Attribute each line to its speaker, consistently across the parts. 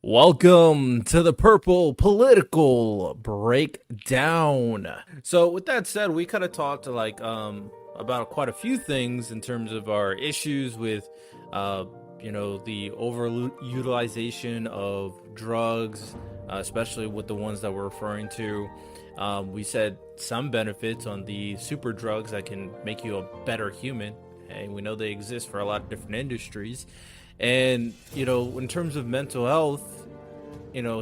Speaker 1: Welcome to the Purple Political Breakdown. So, with that said, we kind of talked about quite a few things in terms of our issues with the overutilization of drugs, especially with the ones that we're referring to. We said some benefits on the super drugs that can make you a better human, and we know they exist for a lot of different industries. And, in terms of mental health,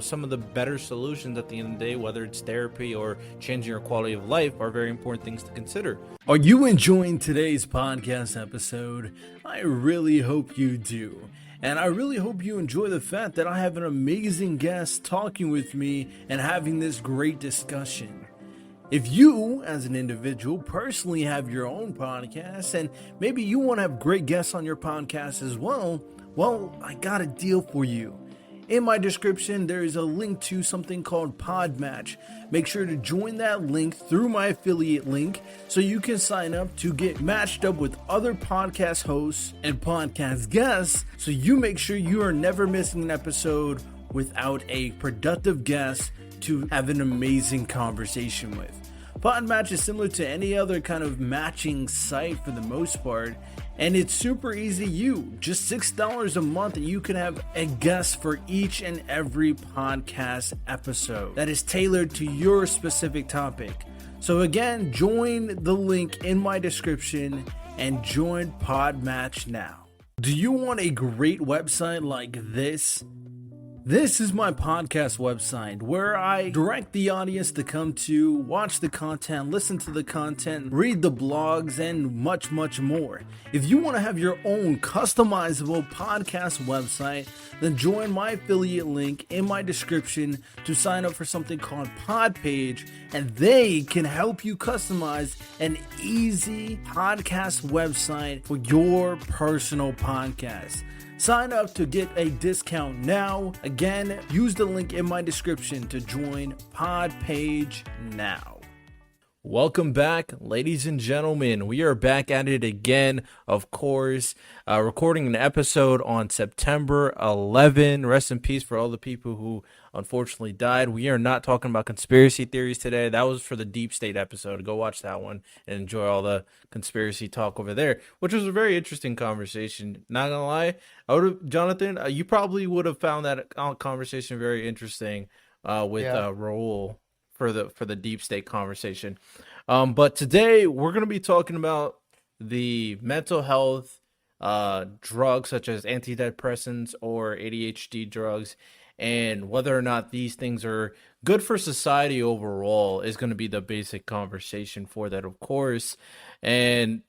Speaker 1: some of the better solutions at the end of the day, whether it's therapy or changing your quality of life, are very important things to consider. Are you enjoying today's podcast episode? I really hope you do. And I really hope you enjoy the fact that I have an amazing guest talking with me and having this great discussion. If you, as an individual, personally have your own podcast and maybe you want to have great guests on your podcast as well, I got a deal for you. In my description, there is a link to something called Podmatch. Make sure to join that link through my affiliate link so you can sign up to get matched up with other podcast hosts and podcast guests so you make sure you are never missing an episode without a productive guest to have an amazing conversation with. Podmatch is similar to any other kind of matching site for the most part, and it's super easy to use. Just $6 a month and you can have a guest for each and every podcast episode that is tailored to your specific topic. So again, join the link in my description and join Podmatch now. Do you want a great website like this? This is my podcast website where I direct the audience to come to, watch the content, listen to the content, read the blogs, and much, much more. If you want to have your own customizable podcast website, then join my affiliate link in my description to sign up for something called Podpage, and they can help you customize an easy podcast website for your personal podcast. Sign up to get a discount now. Again, use the link in my description to join Podpage now. Welcome back, ladies and gentlemen. We are back at it again, of course, recording an episode on September 11. Rest in peace for all the people who unfortunately died. We are not talking about conspiracy theories today. That was for the Deep State episode. Go watch that one and enjoy all the conspiracy talk over there, which was a very interesting conversation. Not gonna lie, Jonathan, you probably would have found that conversation very interesting with Raul for the Deep State conversation. But today we're going to be talking about the mental health drugs such as antidepressants or ADHD drugs, and whether or not these things are good for society overall is going to be the basic conversation for that, of course. And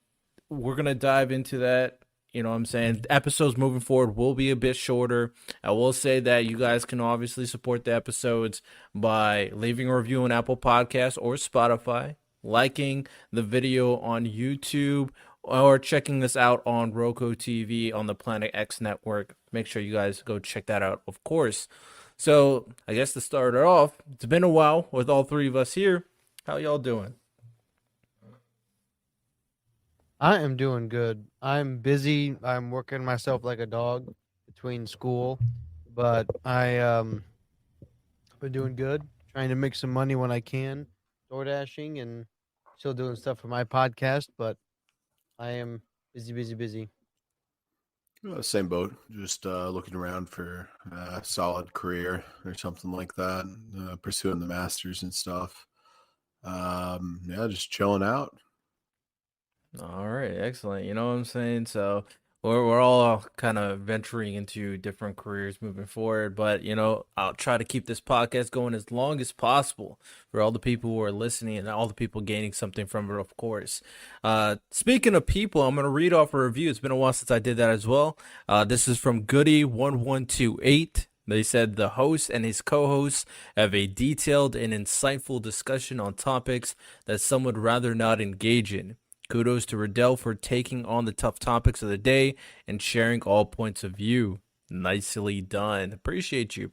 Speaker 1: we're going to dive into that. You know what I'm saying? Episodes moving forward will be a bit shorter. I will say that you guys can obviously support the episodes by leaving a review on Apple Podcasts or Spotify, liking the video on YouTube, or checking us out on Roku TV on the Planet X network. Make sure you guys go check that out, of course. So I guess to start it off, it's been a while with all three of us here. How y'all doing?
Speaker 2: I am doing good. I'm busy. I'm working myself like a dog between school, but I been doing good. Trying to make some money when I can, door dashing and still doing stuff for my podcast. But I am busy.
Speaker 3: Same boat. Just looking around for a solid career or something like that. Pursuing the masters and stuff. Just chilling out.
Speaker 1: All right, excellent. You know what I'm saying? So we're all kind of venturing into different careers moving forward, but I'll try to keep this podcast going as long as possible for all the people who are listening and all the people gaining something from it, of course. Speaking of people, I'm going to read off a review. It's been a while since I did that as well. This is from Goody1128. They said the host and his co-hosts have a detailed and insightful discussion on topics that some would rather not engage in. Kudos to Riddell for taking on the tough topics of the day and sharing all points of view. Nicely done. Appreciate you.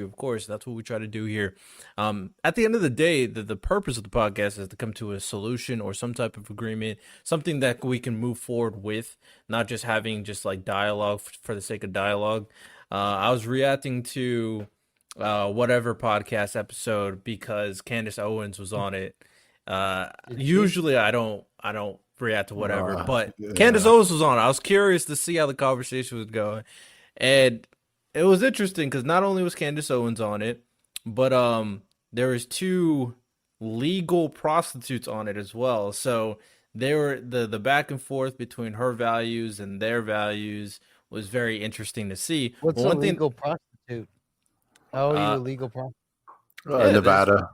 Speaker 1: Of course, that's what we try to do here. At the end of the day, the purpose of the podcast is to come to a solution or some type of agreement, something that we can move forward with, not just having just like dialogue for the sake of dialogue. I was reacting to whatever podcast episode because Candace Owens was on it.
Speaker 2: Did she?
Speaker 1: Usually I don't react to whatever, but Candace
Speaker 3: Yeah.
Speaker 1: Owens was on it. I was curious to see how the conversation was going, and it was interesting because not only was Candace Owens on it, but there was two legal prostitutes on it as well. So they were the back and forth between her values and their values was very interesting to see.
Speaker 2: What's
Speaker 1: But
Speaker 2: a
Speaker 1: one thing,
Speaker 2: legal prostitute? How are you
Speaker 1: uh,
Speaker 2: a legal prostitute?
Speaker 1: yeah, there's
Speaker 3: Nevada.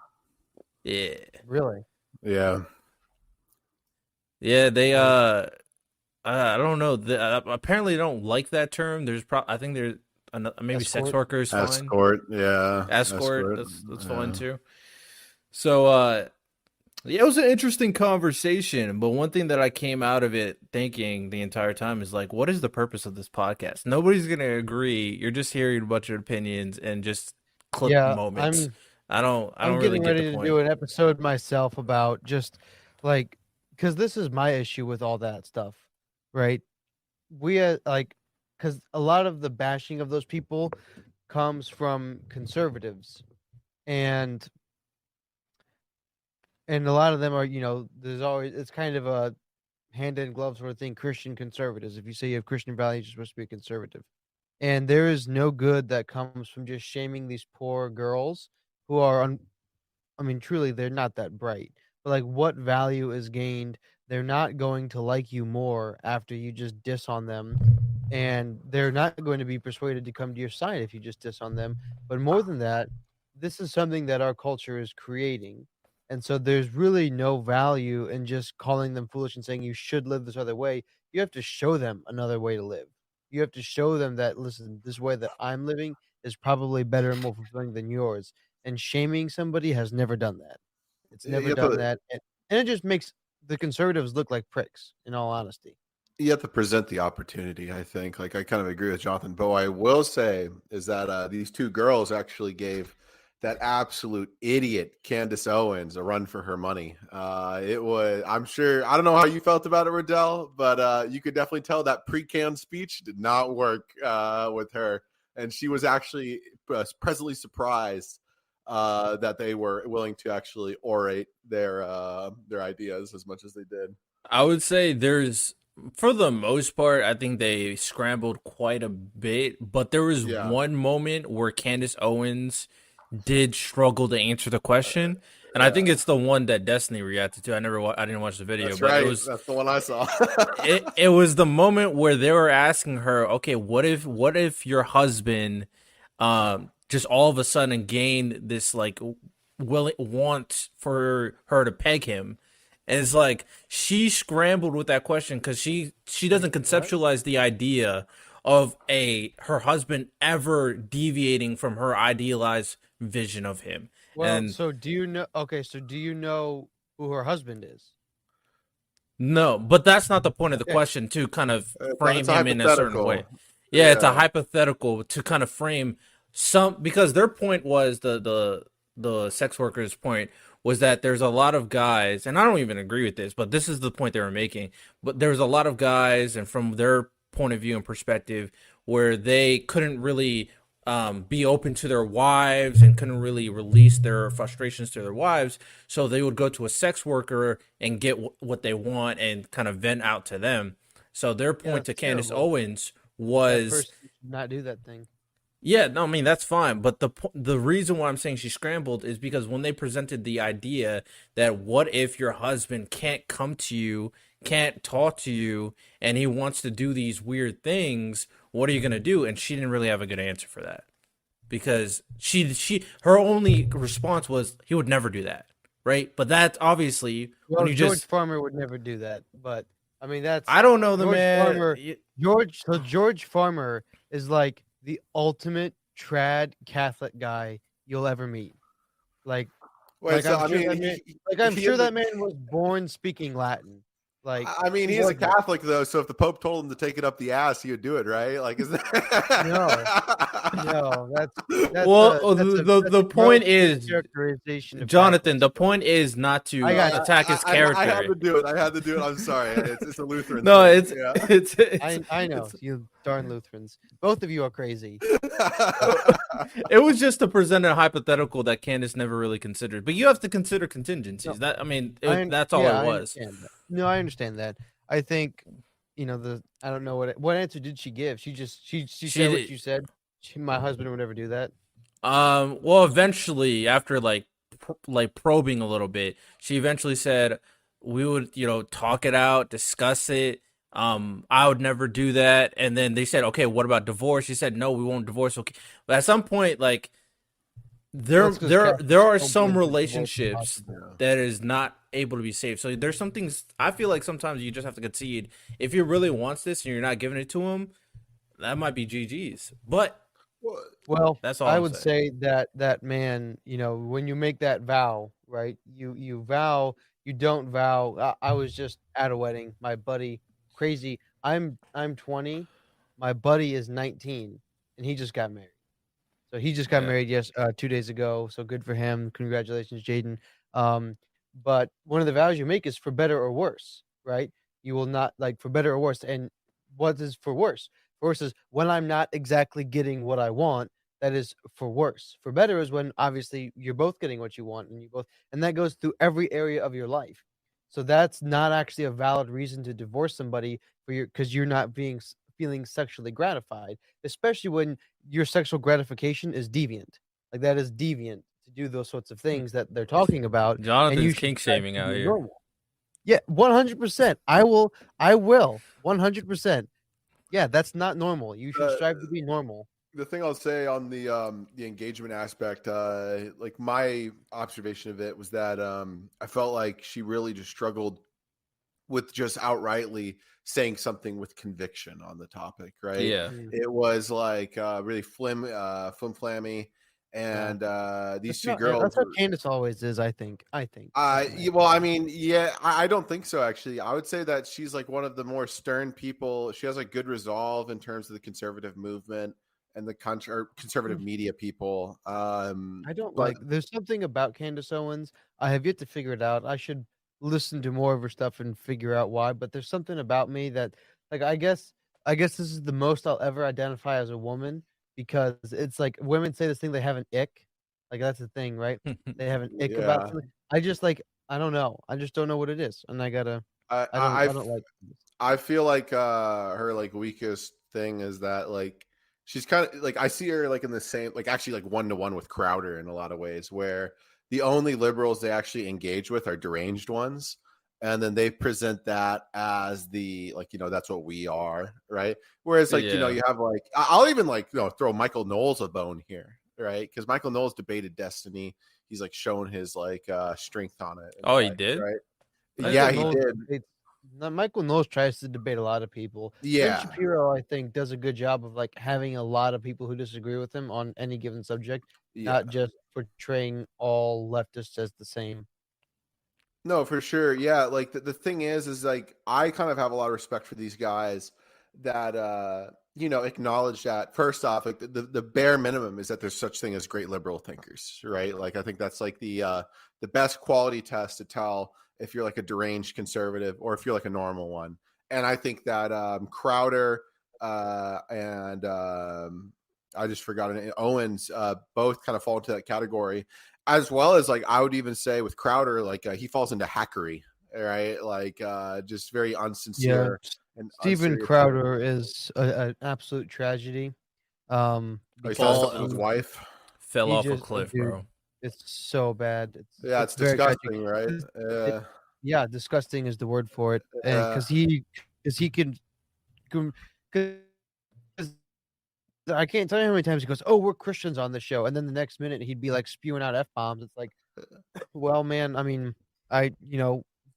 Speaker 1: yeah,
Speaker 2: Really?
Speaker 3: Yeah.
Speaker 1: yeah, they
Speaker 2: Like,
Speaker 1: I don't know. Apparently, they don't like that term. I think there's maybe sex
Speaker 2: escort?
Speaker 1: worker is fine.
Speaker 3: Escort. Yeah.
Speaker 1: Escort,
Speaker 3: Escort.
Speaker 1: that's fine
Speaker 3: Yeah.
Speaker 1: too. So yeah, it was an interesting conversation, but one thing that I came out of it thinking the entire time is like, what is the purpose of this podcast? Nobody's gonna agree. You're just hearing a bunch of opinions and just clip
Speaker 2: Yeah,
Speaker 1: moments. I
Speaker 2: I'm
Speaker 1: don't really
Speaker 2: getting
Speaker 1: get the
Speaker 2: ready to
Speaker 1: point.
Speaker 2: do an episode myself about just like because this is my issue with all that stuff, right? We like because a lot of the bashing of those people comes from conservatives, and a lot of them are there's always it's kind of a hand in glove sort of thing. Christian conservatives. If you say you have Christian values, you're supposed to be a conservative. And there is no good that comes from just shaming these poor girls who are I mean, truly, they're not that bright. But like, what value is gained? They're not going to like you more after you just diss on them, and they're not going to be persuaded to come to your side if you just diss on them. But more than that, this is something that our culture is creating, and so there's really no value in just calling them foolish and saying you should live this other way. You have to show them another way to live. You have to show them that listen, this way that I'm living is probably better and more fulfilling than yours, and shaming somebody has never done that. It's
Speaker 3: You
Speaker 2: never
Speaker 3: have
Speaker 2: done
Speaker 3: to,
Speaker 2: that, and it just makes the conservatives look like pricks, in all honesty.
Speaker 3: you have to present the opportunity, I think. Like, I kind of agree with Jonathan. But what I will say is that these two girls actually gave that absolute idiot Candace Owens a run for her money. It was, I'm sure, I don't know how you felt about it, Riddell, but you could definitely tell that pre-canned speech did not work with her. And she was actually presently surprised that they were willing to actually orate their ideas as much as they did.
Speaker 1: I would say there's, for the most part, I think they scrambled quite a bit, but there was
Speaker 3: Yeah.
Speaker 1: one moment where Candace Owens did struggle to answer the question, and I think it's the one that Destiny reacted to. I didn't watch the video,
Speaker 3: That's
Speaker 1: but
Speaker 3: right.
Speaker 1: it was
Speaker 3: That's the one I saw.
Speaker 1: it was the moment where they were asking her, okay, what if your husband just all of a sudden gained this like want for her to peg him, and it's like she scrambled with that question because she doesn't
Speaker 2: What?
Speaker 1: conceptualize the idea of her husband ever deviating from her idealized vision of him.
Speaker 2: Well,
Speaker 1: And
Speaker 2: so do you know? Okay, so do you know who her husband is?
Speaker 1: no, but that's not the point of the
Speaker 2: Okay,
Speaker 1: question, to kind of frame
Speaker 3: It's a
Speaker 1: him in a certain way.
Speaker 3: hypothetical.
Speaker 1: Yeah, it's a
Speaker 3: Yeah.
Speaker 1: hypothetical to kind of frame some, because their point was the sex workers' point was that there's a lot of guys, and I don't even agree with this, but this is the point they were making. But there's a lot of guys, and from their point of view and perspective, where they couldn't really be open to their wives and couldn't really release their frustrations to their wives, so they would go to a sex worker and get what they want and kind of vent out to them. So their
Speaker 2: yeah,
Speaker 1: point to
Speaker 2: that's
Speaker 1: Candace
Speaker 2: terrible.
Speaker 1: Owens
Speaker 2: That
Speaker 1: was,
Speaker 2: person should not do that thing.
Speaker 1: yeah, no, I mean that's fine, but the reason why I'm saying she scrambled is because when they presented the idea that what if your husband can't come to you, can't talk to you, and he wants to do these weird things, what are you gonna do? And she didn't really have a good answer for that, because her only response was he would never do that, right? But that's obviously when
Speaker 2: Well,
Speaker 1: you
Speaker 2: George
Speaker 1: just,
Speaker 2: Farmer would never do that, but I mean that's
Speaker 1: I don't know the
Speaker 2: George
Speaker 1: man.
Speaker 2: Farmer. George Farmer is like the ultimate trad Catholic guy you'll ever meet. Like,
Speaker 3: Wait,
Speaker 2: like
Speaker 3: so
Speaker 2: I'm
Speaker 3: I
Speaker 2: sure
Speaker 3: mean,
Speaker 2: that man,
Speaker 3: he,
Speaker 2: like I'm
Speaker 3: he
Speaker 2: sure
Speaker 3: is
Speaker 2: that man was born speaking Latin. Like,
Speaker 3: I mean,
Speaker 2: she
Speaker 3: he's a
Speaker 2: wasn't.
Speaker 3: Catholic though, so if the Pope told him to take it up the ass, he would do it, right? Like, is that
Speaker 2: No,
Speaker 1: Well,
Speaker 2: that's a
Speaker 1: the
Speaker 2: gross
Speaker 1: point is,
Speaker 2: mischaracterization of
Speaker 1: Jonathan, the
Speaker 2: Catholics.
Speaker 1: point is not
Speaker 2: I
Speaker 1: to
Speaker 2: got you.
Speaker 1: attack his
Speaker 3: I had
Speaker 1: character.
Speaker 3: to do it. I had to do it. I'm sorry. It's a Lutheran
Speaker 1: No,
Speaker 3: thing.
Speaker 1: it's
Speaker 3: Yeah.
Speaker 2: I know you darn Lutherans. Both of you are crazy.
Speaker 1: it was just to present a hypothetical that Candace never really considered. But you have to consider contingencies. That I mean, that's all it
Speaker 2: I
Speaker 1: was.
Speaker 2: understand that. No, I understand that. I think, I don't know what answer did she give? She said what
Speaker 1: did-
Speaker 2: you said. My husband would never do that.
Speaker 1: Well, eventually, after like probing a little bit, she eventually said we would, talk it out, discuss it. I would never do that. And then they said, okay, what about divorce? She said, no, we won't divorce. Okay, but at some point, like there
Speaker 2: That's 'cause Catholics
Speaker 1: are
Speaker 2: don't
Speaker 1: some
Speaker 2: believe that divorce is
Speaker 1: relationships
Speaker 2: possible.
Speaker 1: that is not able to be saved. So there's some things I feel like sometimes you just have to concede. If he really wants this and you're not giving it to him, that might be GG's. But
Speaker 2: Well,
Speaker 1: that's all
Speaker 2: I
Speaker 1: I'm
Speaker 2: would
Speaker 1: saying.
Speaker 2: say that man, when you make that vow, right? You vow, you don't vow. I was just at a wedding. My buddy, crazy. I'm 20. My buddy is 19, and he just got married. So he just got
Speaker 1: Yeah.
Speaker 2: married 2 days ago. So good for him. Congratulations, Jaden. But one of the vows you make is for better or worse, right? You will not like for better or worse. And what is for worse? For worse is when I'm not exactly getting what I want. That is for worse. For better is when obviously you're both getting what you want, and that goes through every area of your life. So that's not actually a valid reason to divorce somebody because you're not feeling sexually gratified, especially when your sexual gratification is deviant. Like that is deviant to do those sorts of things that they're talking about. And
Speaker 1: Jonathan's
Speaker 2: you should
Speaker 1: kink
Speaker 2: strive
Speaker 1: shaming
Speaker 2: to
Speaker 1: out
Speaker 2: be
Speaker 1: here.
Speaker 2: normal. Yeah, 100%. I will 100%. Yeah, that's not normal. You should strive to be normal.
Speaker 3: The thing I'll say on the engagement aspect, like my observation of it was that I felt like she really just struggled with just outrightly saying something with conviction on the topic, right?
Speaker 1: Yeah.
Speaker 3: It was like really flim-flammy, and these two girls.
Speaker 2: That's how Candace always is. I think.
Speaker 3: Well, I mean, yeah, I don't think so. Actually, I would say that she's like one of the more stern people. She has like good resolve in terms of the conservative movement and the conservative media people.
Speaker 2: I don't like. There's something about Candace Owens. I have yet to figure it out. I should listen to more of her stuff and figure out why. But there's something about me that, like, I guess this is the most I'll ever identify as a woman because it's like women say this thing they have an ick. Like that's the thing, right? They have an ick about something. I just like I don't know. I just don't know what it is, and I gotta. I don't like.
Speaker 3: I feel like her like weakest thing is that like she's kind of like I see her like in the same like actually like 1-to-1 with Crowder in a lot of ways where the only liberals they actually engage with are deranged ones, and then they present that as the like that's what we are, right? Whereas like you have like I'll even like throw Michael Knowles a bone here, right? Because Michael Knowles debated Destiny. He's like shown his like strength on it.
Speaker 1: Oh, he did,
Speaker 3: right?
Speaker 2: Michael Knowles
Speaker 3: he did.
Speaker 2: Michael Knowles tries to debate a lot of people.
Speaker 3: Yeah.
Speaker 2: Ben Shapiro, I think, does a good job of like having a lot of people who disagree with him on any given subject, not just portraying all leftists as the same.
Speaker 3: No, for sure. Yeah, like the thing is like I kind of have a lot of respect for these guys that acknowledge that first off, like the bare minimum is that there's such thing as great liberal thinkers, right? Like I think that's like the best quality test to tell if you're like a deranged conservative or if you're like a normal one. And I think that Crowder and I just forgot it, Owens both kind of fall into that category, as well as like I would even say with Crowder, like he falls into hackery, right? Like just very unsincere.
Speaker 2: Yeah.
Speaker 3: And
Speaker 2: Stephen Crowder is an absolute tragedy.
Speaker 3: He fell his wife.
Speaker 1: Fell off a cliff, bro.
Speaker 2: It's so bad.
Speaker 3: It's disgusting, right?
Speaker 2: Yeah, disgusting is the word for it. And because he can, because I can't tell you how many times he goes, "Oh, we're Christians on the show," and then the next minute he'd be like spewing out f-bombs. It's like, well, man, I mean,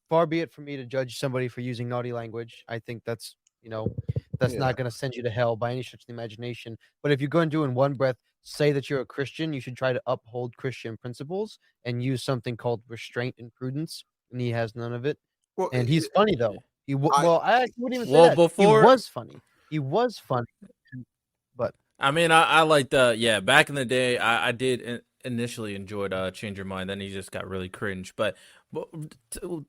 Speaker 2: far be it for me to judge somebody for using naughty language. I think that's not going to send you to hell by any stretch of the imagination. But if you're going to do in one breath say that you're a Christian, you should try to uphold Christian principles and use something called restraint and prudence. And he has none of it. Well, and he's funny though. Well, I actually wouldn't even say
Speaker 1: Well,
Speaker 2: that.
Speaker 1: before-
Speaker 2: He was funny. He was funny, but
Speaker 1: I mean, I like back in the day, I did initially enjoyed Change Your Mind. Then he just got really cringe. But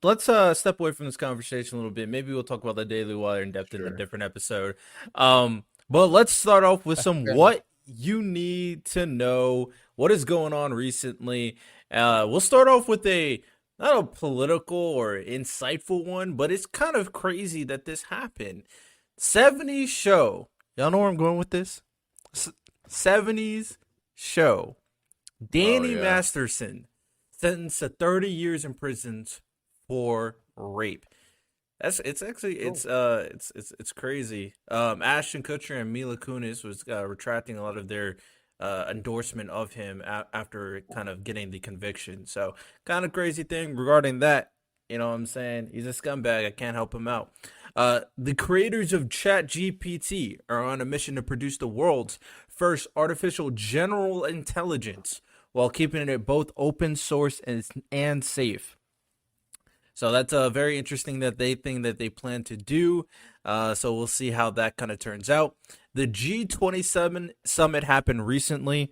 Speaker 1: let's step away from this conversation a little bit. Maybe we'll talk about the Daily Wire in depth in a
Speaker 3: Sure.
Speaker 1: different episode. But let's start off with some
Speaker 2: fair
Speaker 1: what you need to know. What is going on recently? We'll start off with not a political or insightful one, but it's kind of crazy that this happened. 70s show. Y'all know where I'm going with this? 70s show. Danny
Speaker 3: yeah.
Speaker 1: Masterson sentenced to 30 years in prison for rape. It's crazy. Ashton Kutcher and Mila Kunis was retracting a lot of their endorsement of him after kind of getting the conviction. So kind of crazy thing regarding that. You know what I'm saying? He's a scumbag. I can't help him out. The creators of ChatGPT are on a mission to produce the world's first artificial general intelligence while keeping it both open source and safe. So that's very interesting that they think that they plan to do. So we'll see how that kind of turns out. The G27 summit happened recently.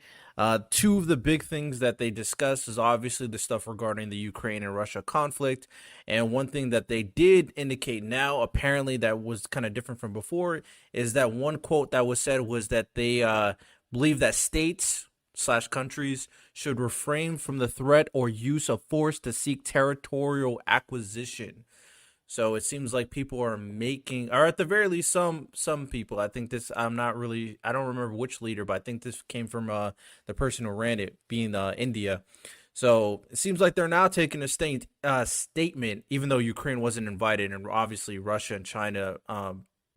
Speaker 1: Two of the big things that they discussed is obviously the stuff regarding the Ukraine and Russia conflict. And one thing that they did indicate now, apparently that was kind of different from before, is that one quote that was said was that they believe that states/countries should refrain from the threat or use of force to seek territorial acquisition. So it seems like people are making, or at the very least, some people. I think this. I don't remember which leader, but I think this came from the person who ran it, being India. So it seems like they're now taking a statement, even though Ukraine wasn't invited, and obviously Russia and China,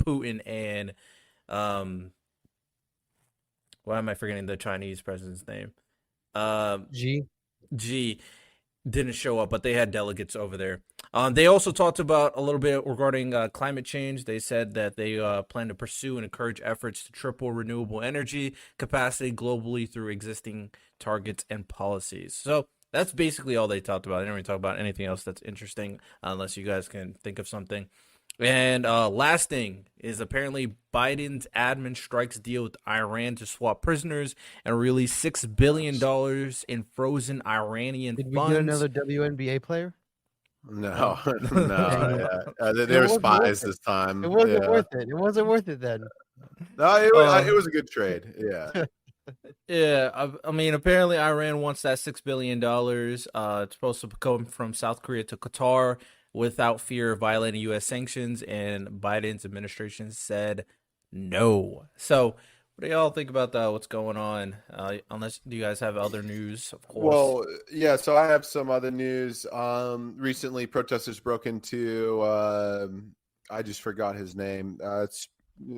Speaker 1: Putin and why am I forgetting the Chinese president's name? G didn't show up, but they had delegates over there. They also talked about a little bit regarding climate change. They said that they plan to pursue and encourage efforts to triple renewable energy capacity globally through existing targets and policies. So that's basically all they talked about. They didn't really talk about anything else that's interesting, unless you guys can think of something. And last thing is apparently Biden's admin strikes deal with Iran to swap prisoners and release $6 billion in frozen Iranian
Speaker 2: did we
Speaker 1: funds.
Speaker 2: get another WNBA player?
Speaker 3: No,
Speaker 2: Dang
Speaker 3: no,
Speaker 2: it.
Speaker 3: they were
Speaker 2: wasn't worth
Speaker 3: spies
Speaker 2: it.
Speaker 3: this time.
Speaker 2: It wasn't
Speaker 3: Yeah.
Speaker 2: worth it. It wasn't worth it then.
Speaker 3: No, it was a good trade. Yeah.
Speaker 1: Yeah, I mean, apparently Iran wants that $6 billion. It's supposed to come from South Korea to Qatar without fear of violating U.S. sanctions, and Biden's administration said no. So, what do y'all think about that? What's going on? Unless, do you guys have other news? Of course.
Speaker 3: Well, yeah. So I have some other news. Recently, protesters broke into. I just forgot his name. It's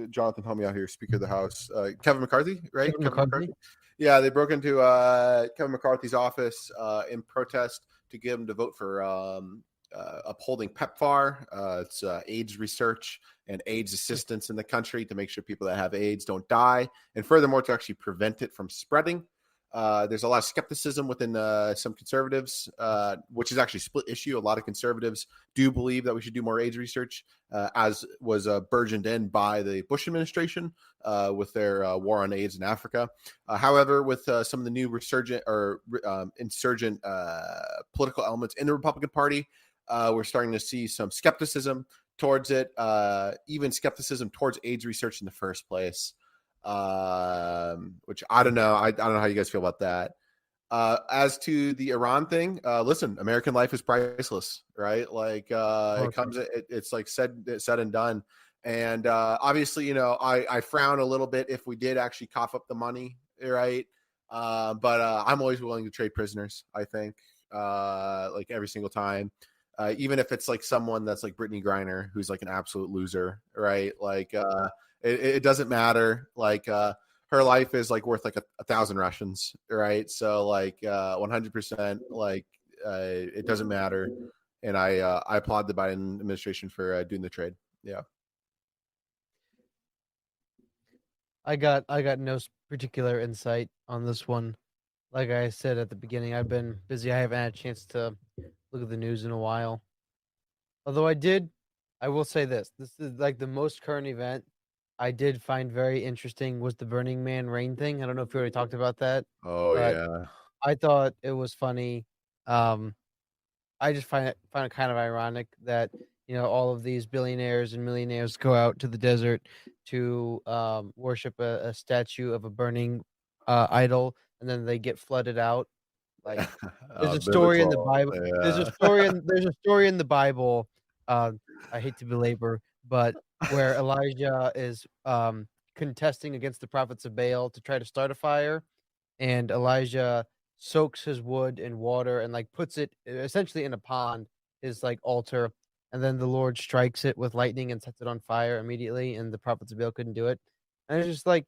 Speaker 3: Jonathan. Help me out here. Speaker of the House, Kevin McCarthy, right?
Speaker 2: Kevin McCarthy?
Speaker 3: Yeah, they broke into Kevin McCarthy's office in protest to get him to vote for upholding PEPFAR. It's AIDS research and AIDS assistance in the country to make sure people that have AIDS don't die, and furthermore to actually prevent it from spreading. There's a lot of skepticism within some conservatives, which is actually split issue. A lot of conservatives do believe that we should do more AIDS research, as was burgeoned in by the Bush administration with their war on AIDS in Africa. However, with some of the new resurgent or insurgent political elements in the Republican Party, we're starting to see some skepticism towards it, even skepticism towards AIDS research in the first place. Which I don't know. I don't know how you guys feel about that. As to the Iran thing, listen, American life is priceless, right? Like it comes, it's like said and done. And obviously, you know, I frown a little bit if we did actually cough up the money, right? But I'm always willing to trade prisoners. I think like every single time. Even if it's like someone that's like Brittany Griner, who's like an absolute loser, right? Like it doesn't matter. Like her life is like worth like 1,000 Russians, right? So like 100%, like it doesn't matter. And I applaud the Biden administration for doing the trade. Yeah.
Speaker 2: I got no particular insight on this one. Like I said at the beginning, I've been busy. I haven't had a chance to look at the news in a while. Although I did I will say this. This is like the most current event I did find very interesting was the Burning Man rain thing. I don't know if you already talked about that,
Speaker 3: Oh
Speaker 2: but
Speaker 3: yeah.
Speaker 2: I thought it was funny. Um, I just find it kind of ironic that all of these billionaires and millionaires go out to the desert to worship a statue of a burning idol, and then they get flooded out. Like there's a story in the
Speaker 3: Biblical.
Speaker 2: Bible.
Speaker 3: Yeah.
Speaker 2: There's a story in the Bible. Uh, I hate to belabor, but where Elijah is contesting against the prophets of Baal to try to start a fire, and Elijah soaks his wood in water and like puts it essentially in a pond, his like altar, and then the Lord strikes it with lightning and sets it on fire immediately, and the prophets of Baal couldn't do it. And it's just like,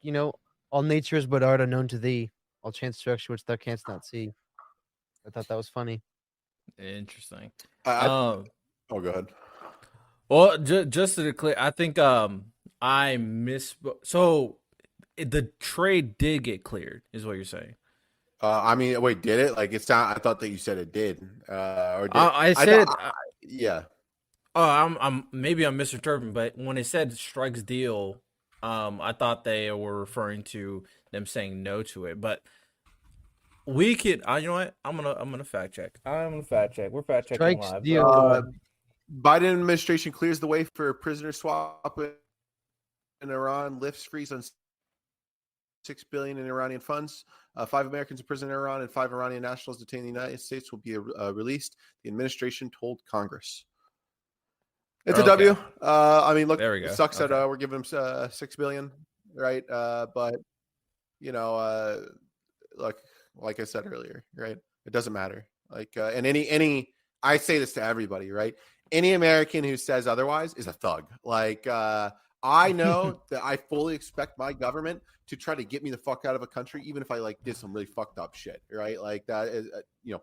Speaker 2: all nature is but art unknown to thee, all chance structure which thou canst not see. I thought that was funny.
Speaker 1: Interesting.
Speaker 3: I,
Speaker 1: Um,
Speaker 3: oh, go ahead.
Speaker 1: well, just to be clear, I think I misspoke. So the trade did get cleared, is what you're saying.
Speaker 3: I mean, wait, did it? Like, it's not. I thought that you said it did, or did
Speaker 1: I
Speaker 3: I?
Speaker 1: said,
Speaker 3: Yeah.
Speaker 1: oh, I'm maybe I'm misinterpreting, but when it said strikes deal, I thought they were referring to them saying no to it. But we could, you know what? I'm gonna fact check. I'm gonna fact check. We're fact checking
Speaker 2: Strikes
Speaker 1: live.
Speaker 2: deal.
Speaker 1: Go ahead.
Speaker 3: Biden administration clears the way for prisoner swap in Iran. Lifts freeze on $6 billion in Iranian funds. 5 Americans in prison in Iran and 5 Iranian nationals detained in the United States will be released. The administration told Congress. It's a
Speaker 1: Okay.
Speaker 3: W. I mean, look,
Speaker 1: There we go.
Speaker 3: it sucks that
Speaker 1: Okay.
Speaker 3: we're giving them $6 billion, right? But like I said earlier, right? It doesn't matter. Like, and any, I say this to everybody, right? Any American who says otherwise is a thug. Like, I know that I fully expect my government to try to get me the fuck out of a country, even if I like did some really fucked up shit, right? Like that is,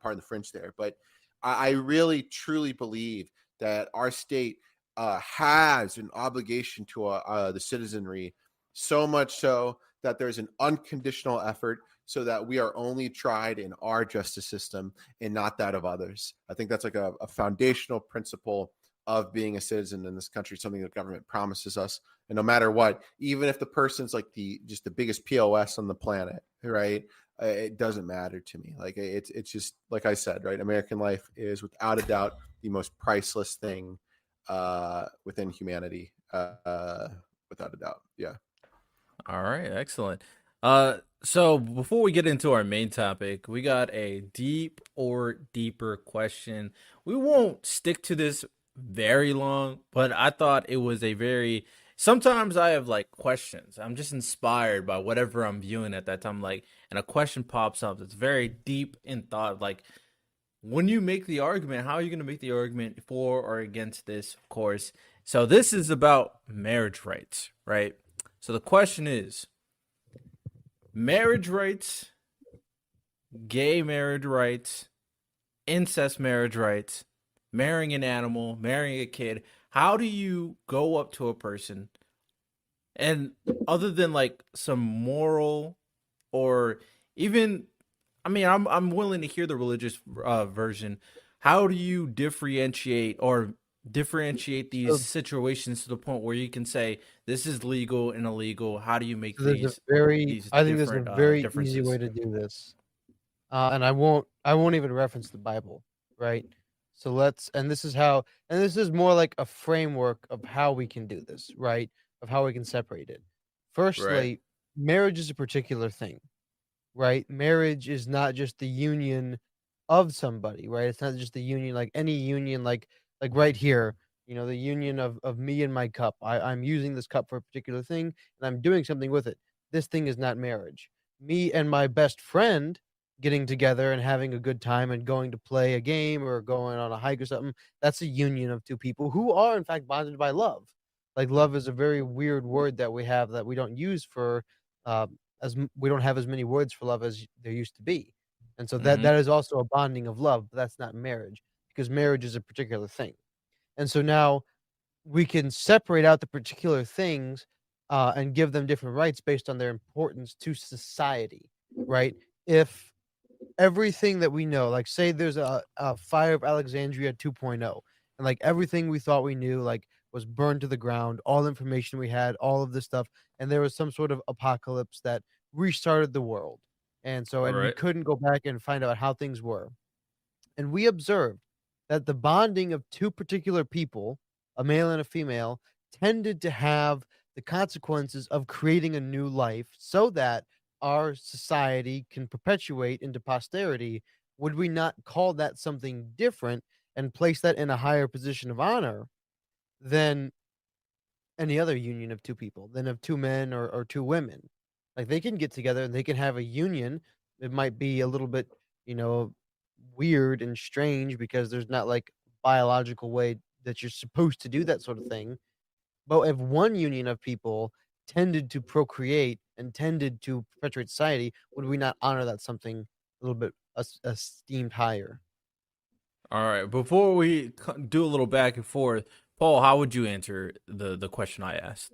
Speaker 3: pardon the French there, but I really truly believe that our state has an obligation to the citizenry, so much so that there's an unconditional effort so that we are only tried in our justice system and not that of others. I think that's like a foundational principle of being a citizen in this country, something the government promises us. And no matter what, even if the person's like the biggest POS on the planet, right? It doesn't matter to me. Like it's just like I said, right? American life is without a doubt the most priceless thing within humanity, without a doubt. Yeah.
Speaker 1: All right, excellent. So before we get into our main topic, we got a deep or deeper question. We won't stick to this very long, but I thought it was a very. Sometimes I have like questions. I'm just inspired by whatever I'm viewing at that time, like, and a question pops up that's very deep in thought. Like, when you make the argument, how are you going to make the argument for or against this? Of course. So this is about marriage rights, right? So the question is marriage rights, gay marriage rights, incest marriage rights, marrying an animal, marrying a kid. How do you go up to a person and, other than like some moral or even, I mean, I'm willing to hear the religious version. How do you differentiate these
Speaker 2: So,
Speaker 1: situations to the point where you can say this is legal and illegal? How do you make
Speaker 2: so there's a
Speaker 1: these
Speaker 2: I think there's a
Speaker 1: different
Speaker 2: very easy way
Speaker 1: differences?
Speaker 2: to do this. And I won't even reference the Bible, right? So and this is more like a framework of how we can do this, right? Of how we can separate it.
Speaker 1: Right.
Speaker 2: Firstly, marriage is a particular thing, right? Marriage is not just the union of somebody, right? It's not just the union like any union, like right here, the union of me and my cup. I'm using this cup for a particular thing and I'm doing something with it. This thing is not marriage. Me and my best friend getting together and having a good time and going to play a game or going on a hike or something, that's a union of two people who are in fact bonded by love. Like love is a very weird word that we have that we don't use for we don't have as many words for love as there used to be. And so that
Speaker 1: Mm-hmm.
Speaker 2: that is also a bonding of love, but that's not marriage because marriage is a particular thing. And so now we can separate out the particular things and give them different rights based on their importance to society, right? If everything that we know, like say there's a fire of Alexandria 2.0, and like everything we thought we knew, like was burned to the ground, all the information we had, all of this stuff, and there was some sort of apocalypse that restarted the world. And we
Speaker 1: Right.
Speaker 2: couldn't go back and find out how things were. And we observed that the bonding of two particular people, a male and a female, tended to have the consequences of creating a new life so that our society can perpetuate into posterity. Would we not call that something different and place that in a higher position of honor than any other union of two people, than of two men or two women? Like, they can get together and they can have a union. It might be a little bit, you know, weird and strange because there's not like biological way that you're supposed to do that sort of thing. But if one union of people tended to procreate and tended to perpetuate society, would we not honor that something a little bit esteemed higher?
Speaker 1: All right. Before we do a little back and forth, Paul, how would you answer the question I asked?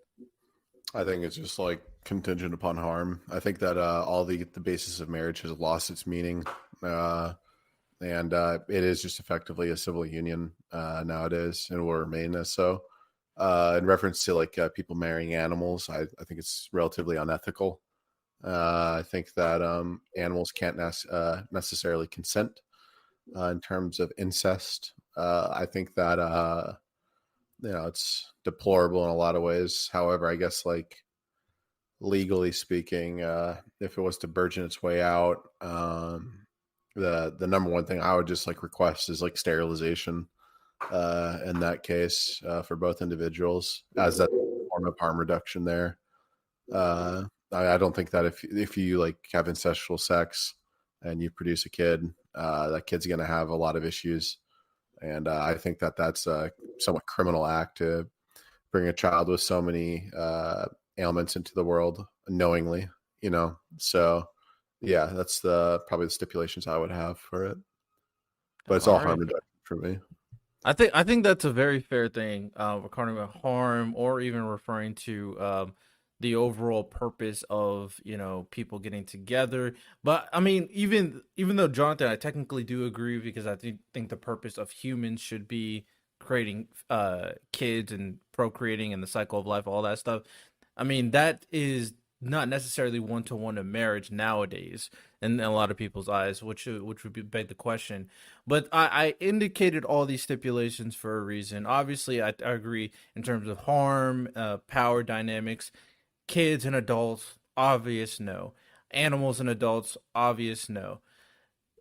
Speaker 3: I think it's just like contingent upon harm. I think that all the basis of marriage has lost its meaning, and it is just effectively a civil union nowadays, and will remain as so. In reference to like people marrying animals, I think it's relatively unethical. I think that animals can't necessarily consent in terms of incest. I think that it's deplorable in a lot of ways. However, I guess like legally speaking, if it was to burgeon its way out, the number one thing I would just like request is like sterilization in that case for both individuals, as that form of harm reduction there. I don't think that if you like have incestual sex and you produce a kid, that kid's going to have a lot of issues. And I think that that's a somewhat criminal act to bring a child with so many ailments into the world knowingly, So yeah, that's probably the stipulations I would have for it. But it's all harm reduction for me.
Speaker 1: I think that's a very fair thing, regarding harm, or even referring to the overall purpose of people getting together. But I mean, even though, Jonathan, I technically do agree, because I think the purpose of humans should be creating kids and procreating and the cycle of life, all that stuff. I mean, that is not necessarily one-to-one in marriage nowadays in a lot of people's eyes, which would beg the question. But I indicated all these stipulations for a reason. Obviously, I agree in terms of harm, power dynamics, kids and adults, obvious no. Animals and adults, obvious no.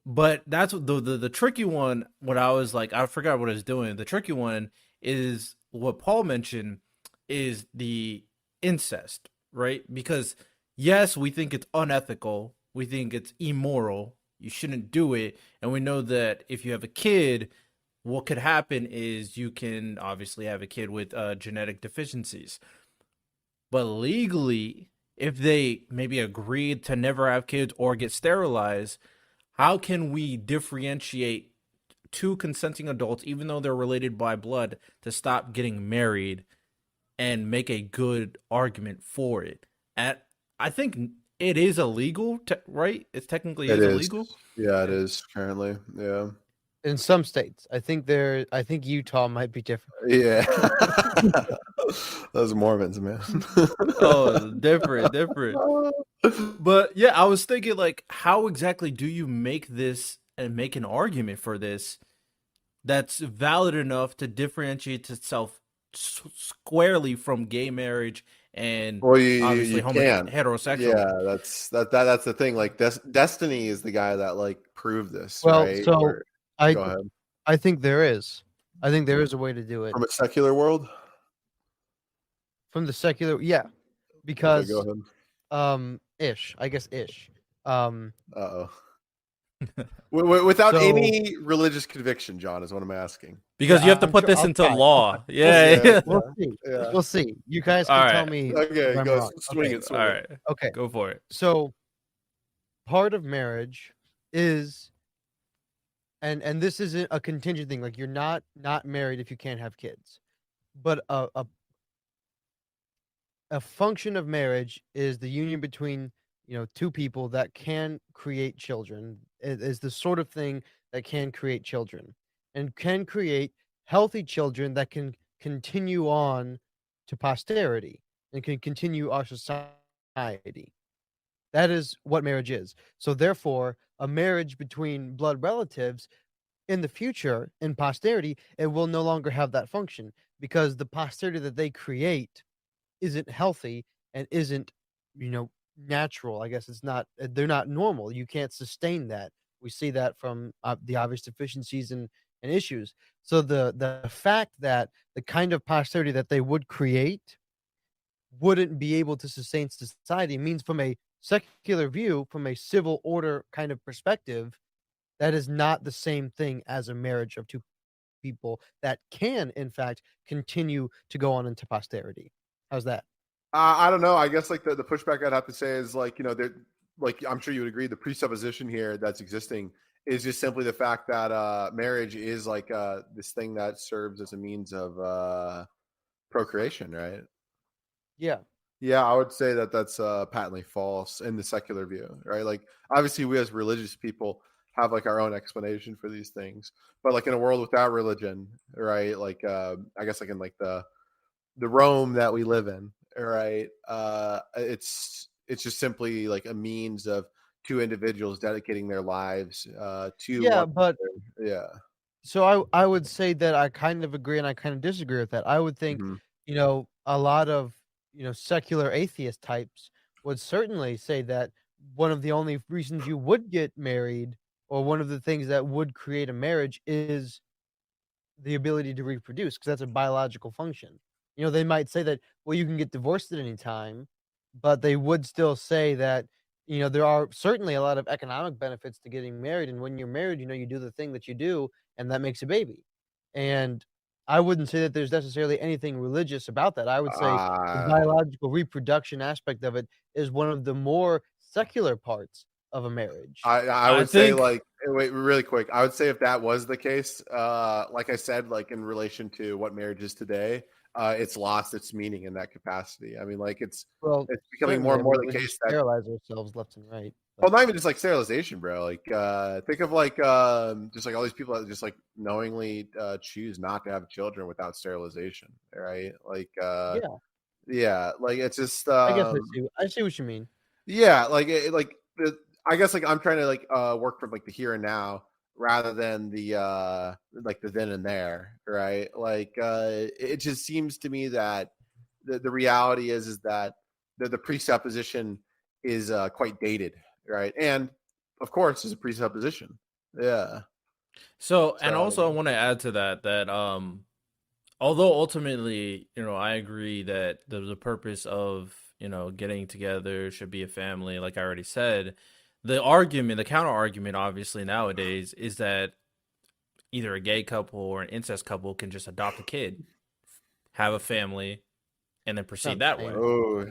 Speaker 1: But that's what the tricky one. What I was like, I forgot what I was doing. The tricky one is what Paul mentioned, is the incest, right? Because yes, we think it's unethical, we think it's immoral, you shouldn't do it, and we know that if you have a kid, what could happen is you can obviously have a kid with genetic deficiencies. But legally, if they maybe agreed to never have kids or get sterilized, how can we differentiate two consenting adults, even though they're related by blood, to stop getting married and make a good argument for it? And I think it is illegal, right? It's technically
Speaker 3: It is
Speaker 1: illegal.
Speaker 3: Yeah, it is currently. Yeah.
Speaker 2: In some states, I think Utah might be different.
Speaker 3: Yeah. Those Mormons, man.
Speaker 1: Oh, different. But yeah, I was thinking, like, how exactly do you make this and make an argument for this that's valid enough to differentiate itself squarely from gay marriage and
Speaker 3: Well, you
Speaker 1: obviously
Speaker 3: can.
Speaker 1: heterosexual
Speaker 3: Yeah,
Speaker 1: marriage?
Speaker 3: that's the thing. Like Destiny is the guy that like proved this,
Speaker 2: Well,
Speaker 3: right?
Speaker 2: so I
Speaker 3: Go ahead.
Speaker 2: I think there is. I think there is a way to do it
Speaker 3: From a secular world.
Speaker 2: from the secular, yeah,
Speaker 3: Okay,
Speaker 2: because
Speaker 3: go ahead.
Speaker 2: ish. Um,
Speaker 3: Uh-oh. Without
Speaker 2: So-
Speaker 3: any religious conviction, John, is what I'm asking.
Speaker 1: Because
Speaker 2: Yeah,
Speaker 1: you have to
Speaker 2: I'm
Speaker 1: put
Speaker 2: sure-
Speaker 1: this
Speaker 2: I'll
Speaker 1: into
Speaker 2: try.
Speaker 1: law.
Speaker 3: Yeah.
Speaker 1: Yeah.
Speaker 2: We'll see.
Speaker 3: Yeah.
Speaker 2: We'll see. You guys
Speaker 1: All
Speaker 2: can tell
Speaker 1: right.
Speaker 2: me.
Speaker 3: Okay,
Speaker 2: if I'm
Speaker 3: go
Speaker 2: wrong.
Speaker 3: swing
Speaker 2: Okay.
Speaker 3: it, swing
Speaker 1: All
Speaker 3: it.
Speaker 1: right.
Speaker 2: Okay.
Speaker 1: Go for it.
Speaker 2: So part of marriage is, and this isn't a contingent thing. Like, you're not married if you can't have kids, but a function of marriage is the union between two people that can create children. It is the sort of thing that can create children and can create healthy children that can continue on to posterity and can continue our society. That is what marriage is. So therefore, a marriage between blood relatives in the future, in posterity, it will no longer have that function because the posterity that they create isn't healthy and isn't, natural. I guess it's not. They're not normal. You can't sustain that. We see that from the obvious deficiencies and issues. So the fact that the kind of posterity that they would create wouldn't be able to sustain society means, from a secular view, from a civil order kind of perspective, that is not the same thing as a marriage of two people that can, in fact, continue to go on into posterity. How's that?
Speaker 3: I don't know. I guess like the pushback I'd have to say is like, like I'm sure you would agree, the presupposition here that's existing is just simply the fact that marriage is like this thing that serves as a means of procreation, right?
Speaker 2: Yeah.
Speaker 3: Yeah, I would say that that's patently false in the secular view, right? Like, obviously, we as religious people have like our own explanation for these things, but like in a world without religion, right? Like, I guess like in like the Rome that we live in, right? It's just simply like a means of two individuals dedicating their lives to
Speaker 2: Yeah,
Speaker 3: one
Speaker 2: but
Speaker 3: another. Yeah.
Speaker 2: so I would say that I kind of agree and I kind of disagree with that. I would think,
Speaker 3: Mhm.
Speaker 2: a lot of, secular atheist types would certainly say that one of the only reasons you would get married, or one of the things that would create a marriage, is the ability to reproduce, because that's a biological function. They might say that, well, you can get divorced at any time, but they would still say that, there are certainly a lot of economic benefits to getting married. And when you're married, you do the thing that you do, and that makes a baby. And I wouldn't say that there's necessarily anything religious about that. I would say the
Speaker 3: Uh,
Speaker 2: biological reproduction aspect of it is one of the more secular parts of a marriage.
Speaker 3: I
Speaker 1: I
Speaker 3: would say
Speaker 1: think
Speaker 3: like wait really quick. I would say if that was the case, like I said, like in relation to what marriage is today, it's lost its meaning in that capacity. I mean, like
Speaker 2: Well,
Speaker 3: it's becoming more
Speaker 2: certainly,
Speaker 3: and more
Speaker 2: we
Speaker 3: the
Speaker 2: just
Speaker 3: case that
Speaker 2: sterilize ourselves left and right.
Speaker 3: well,
Speaker 2: But
Speaker 3: not even just like sterilization, bro. Like think of like just like all these people that just like knowingly choose not to have children without sterilization, right? Like
Speaker 2: yeah,
Speaker 3: yeah, like it's just
Speaker 2: I guess I see what you mean.
Speaker 3: yeah, like I guess like I'm trying to like work from like the here and now rather than the like the then and there, right? Like it just seems to me that the reality is that the presupposition is quite dated, right? And of course, is a presupposition. Yeah.
Speaker 1: so, and
Speaker 3: So
Speaker 1: also I want to add to that although ultimately, I agree that the purpose of, getting together should be a family, like I already said. The counter argument, obviously, nowadays is that either a gay couple or an incest couple can just adopt a kid, have a family, and then
Speaker 2: It's not
Speaker 1: proceed
Speaker 2: the
Speaker 1: that way.
Speaker 2: same.
Speaker 3: oh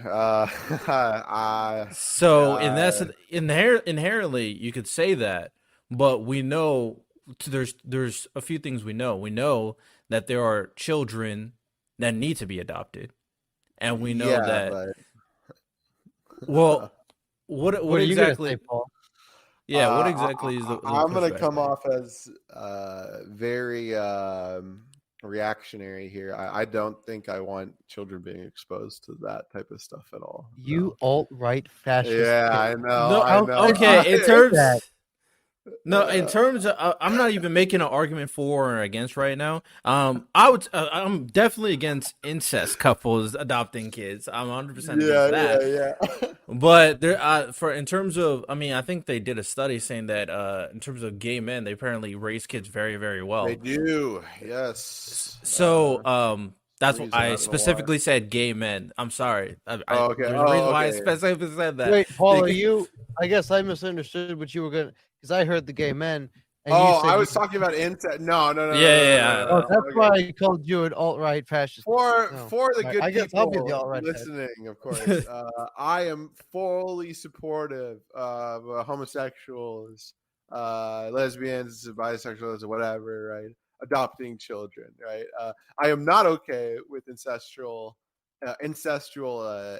Speaker 1: So, in
Speaker 3: uh,
Speaker 1: that's inherently, you could say that, but we know there's a few things we know. We know that there are children that need to be adopted, and we know
Speaker 3: yeah,
Speaker 1: that.
Speaker 3: but
Speaker 1: Well, what
Speaker 2: What are you gonna say,
Speaker 1: exactly?
Speaker 2: Paul?
Speaker 1: Yeah, what exactly is the
Speaker 3: I'm going to
Speaker 1: pushback?
Speaker 3: come off as very reactionary here. I don't think I want children being exposed to that type of stuff at all.
Speaker 2: You
Speaker 3: No.
Speaker 2: alt-right fascist
Speaker 3: Yeah,
Speaker 2: pig.
Speaker 3: I know.
Speaker 1: No,
Speaker 3: I
Speaker 2: How
Speaker 3: know.
Speaker 2: could you
Speaker 1: okay. In
Speaker 2: say that?
Speaker 1: terms, no, in
Speaker 3: Uh,
Speaker 1: terms of, I'm not even making an argument for or against right now. I'm definitely against incest couples adopting kids. I'm 100% against that.
Speaker 3: yeah.
Speaker 1: But there, in terms of, I mean, I think they did a study saying that, in terms of gay men, they apparently raise kids very, very
Speaker 3: They
Speaker 1: well.
Speaker 3: do. Yes.
Speaker 1: So, that's what
Speaker 3: Reason
Speaker 1: I
Speaker 3: I don't know why.
Speaker 1: specifically said. Gay men. I'm sorry.
Speaker 3: Oh, okay.
Speaker 1: There's a reason
Speaker 3: Oh,
Speaker 1: why I
Speaker 3: okay.
Speaker 1: specifically said that.
Speaker 2: Wait, Paul, are
Speaker 1: Because,
Speaker 2: you I guess I misunderstood what you were gonna, because I heard the gay men, and you
Speaker 3: Oh, I
Speaker 2: said you
Speaker 3: was talking about incest. No, no, no,
Speaker 1: yeah,
Speaker 3: no, no,
Speaker 1: yeah,
Speaker 3: no, no,
Speaker 1: yeah.
Speaker 2: oh,
Speaker 3: no.
Speaker 2: that's
Speaker 3: Okay.
Speaker 2: why I called you an alt-right fascist. No.
Speaker 3: For the
Speaker 2: Alright,
Speaker 3: good
Speaker 2: I guess I'll be the
Speaker 3: people
Speaker 2: alt-right fascist.
Speaker 3: listening, of course, I am fully supportive of homosexuals, lesbians, bisexuals, or whatever, right? Adopting children, right? I am not okay with incestual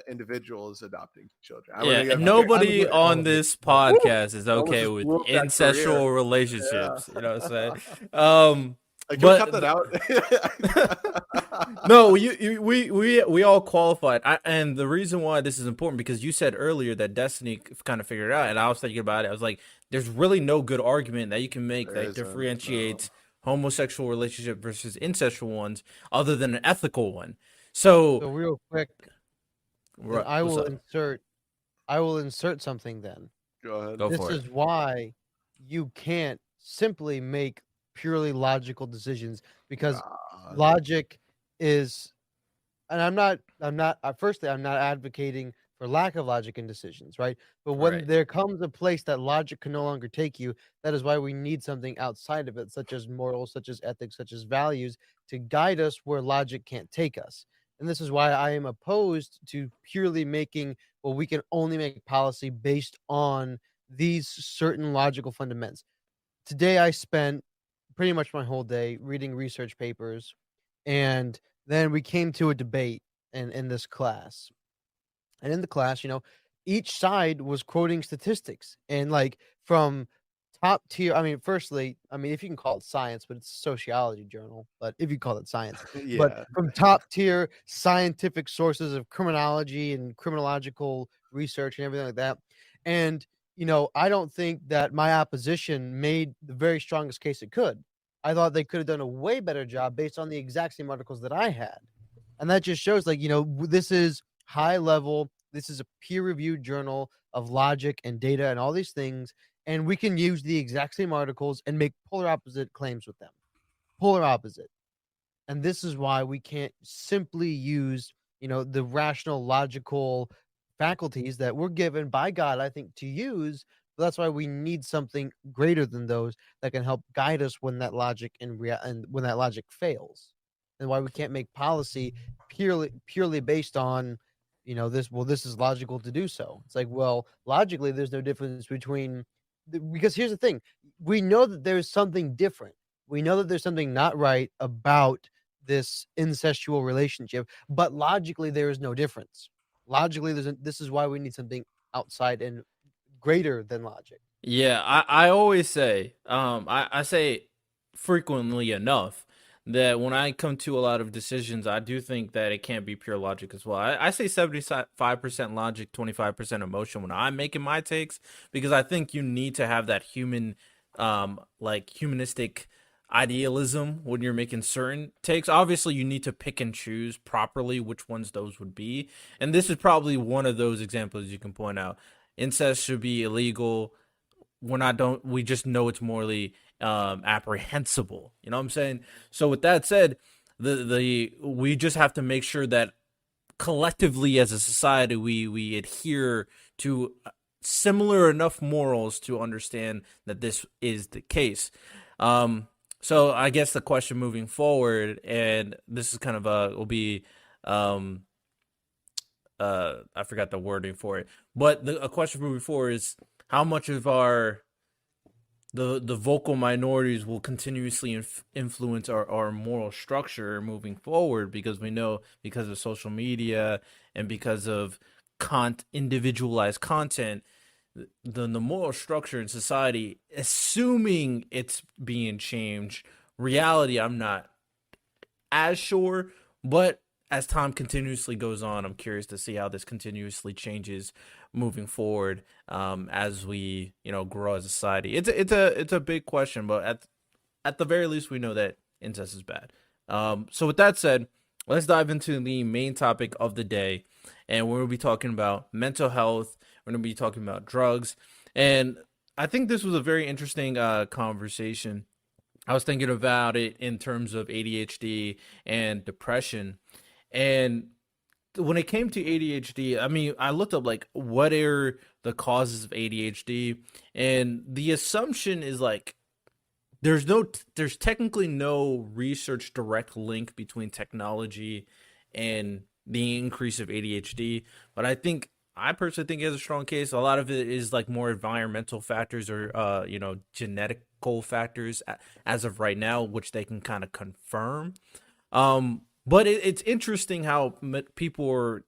Speaker 3: individuals adopting children. I would
Speaker 1: Yeah,
Speaker 3: think
Speaker 1: and
Speaker 3: that's
Speaker 2: I'm
Speaker 3: very
Speaker 1: nobody
Speaker 2: against all
Speaker 1: on
Speaker 2: of it.
Speaker 1: this
Speaker 2: But
Speaker 3: woo,
Speaker 1: podcast is
Speaker 3: I almost
Speaker 1: okay
Speaker 3: just
Speaker 1: with
Speaker 3: blew up that career.
Speaker 1: incestual
Speaker 3: Yeah.
Speaker 1: relationships. You know what I'm saying?
Speaker 3: Can we cut
Speaker 1: But
Speaker 3: that out?
Speaker 1: No, we all qualified, and the reason why this is important because you said earlier that Destiny kind of figured it out, and I was thinking about it. I was like, there's really no good argument that you can make
Speaker 3: There
Speaker 1: that
Speaker 3: isn't. No.
Speaker 1: differentiates homosexual relationship versus incestual ones, other than an ethical one. So,
Speaker 2: So real quick, then
Speaker 1: what's up?
Speaker 2: I will insert something then.
Speaker 3: Go ahead.
Speaker 1: Go
Speaker 2: This
Speaker 1: for it.
Speaker 2: is why you can't simply make purely logical decisions, because
Speaker 3: God.
Speaker 2: logic is, and firstly, I'm not advocating for lack of logic in decisions, right? But when
Speaker 1: Right.
Speaker 2: there comes a place that logic can no longer take you, that is why we need something outside of it, such as morals, such as ethics, such as values, to guide us where logic can't take us. And this is why I am opposed to purely making, well, we can only make policy based on these certain logical fundamentals. Today, I spent pretty much my whole day reading research papers, and then we came to a debate in this class. And in the class, each side was quoting statistics, and like from top tier. I mean, firstly, if you can call it science, but it's a sociology journal, but if you call it science, but
Speaker 3: Yeah.
Speaker 2: from top tier scientific sources of criminology and criminological research and everything like that. And, I don't think that my opposition made the very strongest case it could. I thought they could have done a way better job based on the exact same articles that I had. And that just shows, like, this is high level. This is a peer reviewed journal of logic and data and all these things. And we can use the exact same articles and make polar opposite claims with them. Polar opposite. And this is why we can't simply use, the rational, logical faculties that we're given by God, I think, to use. But that's why we need something greater than those that can help guide us when that logic and when that logic fails, and why we can't make policy purely based on, this. Well, this is logical to do so. It's like, well, logically, there's no difference between, because here's the thing: we know that there's something different. We know that there's something not right about this incestual relationship, but logically there is no difference. Logically, this is why we need something outside and greater than logic.
Speaker 1: Yeah, I always say, I say frequently enough that when I come to a lot of decisions, I do think that it can't be pure logic as well. I say 75% logic, 25% emotion when I'm making my takes, because I think you need to have that like humanistic idealism when you're making certain takes. Obviously, you need to pick and choose properly which ones those would be. And this is probably one of those examples you can point out. Incest should be illegal. We just know it's morally apprehensible. You know what I'm saying? So with that said, the we just have to make sure that collectively as a society we adhere to similar enough morals to understand that this is the case. So I guess the question moving forward, and this is kind of will be I forgot the wording for it, but a question moving forward is how much of the vocal minorities will continuously influence our moral structure moving forward, because we know, because of social media and because of individualized content, the moral structure in society, assuming it's being changed, reality I'm not as sure, but as time continuously goes on, I'm curious to see how this continuously changes moving forward, as we grow as a society. It's a big question, but at the very least, we know that incest is bad. So with that said, let's dive into the main topic of the day, and we're gonna be talking about mental health. We're gonna be talking about drugs, and I think this was a very interesting conversation. I was thinking about it in terms of ADHD and depression. And when it came to ADHD, I mean, I looked up like what are the causes of ADHD, and the assumption is like there's technically no research direct link between technology and the increase of ADHD, but I personally think it has a strong case. A lot of it is like more environmental factors or genetical factors as of right now, which they can kind of confirm. But it's interesting how people are,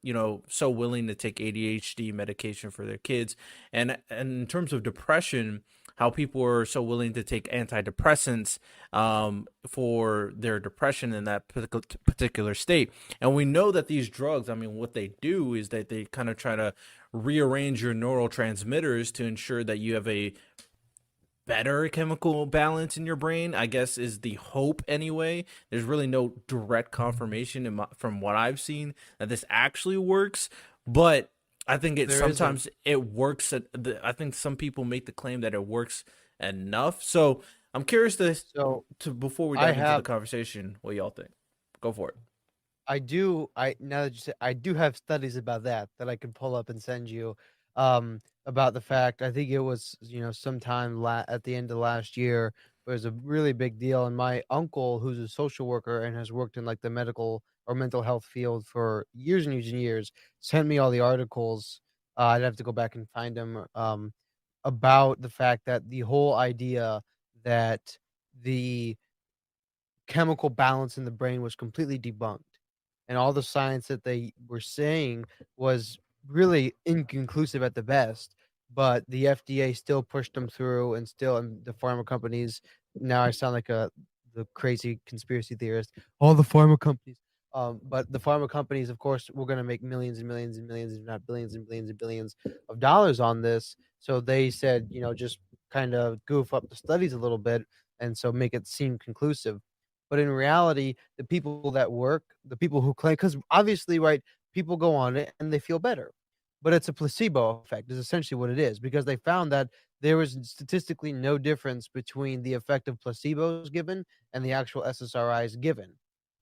Speaker 1: so willing to take ADHD medication for their kids. And in terms of depression, how people are so willing to take antidepressants for their depression in that particular state. And we know that these drugs, I mean, what they do is that they kind of try to rearrange your neurotransmitters to ensure that you have a better chemical balance in your brain, I guess, is the hope anyway. There's really no direct confirmation from what I've seen that this actually works, but I think it
Speaker 2: There is a
Speaker 1: sometimes it works. I think some people make the claim that it works enough. So I'm curious
Speaker 2: so
Speaker 1: to before we
Speaker 2: I
Speaker 1: dive into the
Speaker 2: have
Speaker 1: conversation, what y'all think. Go for it.
Speaker 2: I now that you say, I do have studies about that I can pull up and send you, about the fact. I think it was, sometime at the end of last year. It was a really big deal, and my uncle, who's a social worker and has worked in like the medical or mental health field for years and years and years, sent me all the articles. I'd have to go back and find them, about the fact that the whole idea that the chemical balance in the brain was completely debunked, and all the science that they were saying was really inconclusive at the best. But the FDA still pushed them through, and the pharma companies. Now I sound like the crazy conspiracy theorist. All the pharma companies, but the pharma companies, of course, were going to make millions and millions and millions, if not billions and billions and billions of dollars on this. So they said, just kind of goof up the studies a little bit, and so make it seem conclusive. But in reality, the people who claim, because obviously, right, people go on it and they feel better, but it's a placebo effect, is essentially what it is, because they found that there was statistically no difference between the effect of placebos given and the actual SSRIs given.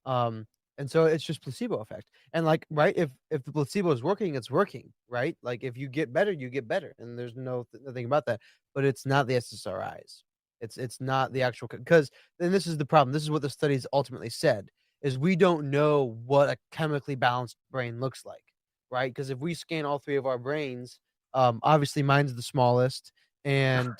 Speaker 2: Um, and so it's just placebo effect. And like, right, if the placebo is working, it's working, right? Like if you get better, you get better, and there's nothing about that. But it's not the SSRIs. It's not the actual, because then this is the problem. This is what the studies ultimately said, is we don't know what a chemically balanced brain looks like, right? Because if we scan all three of our brains, obviously mine's the smallest, and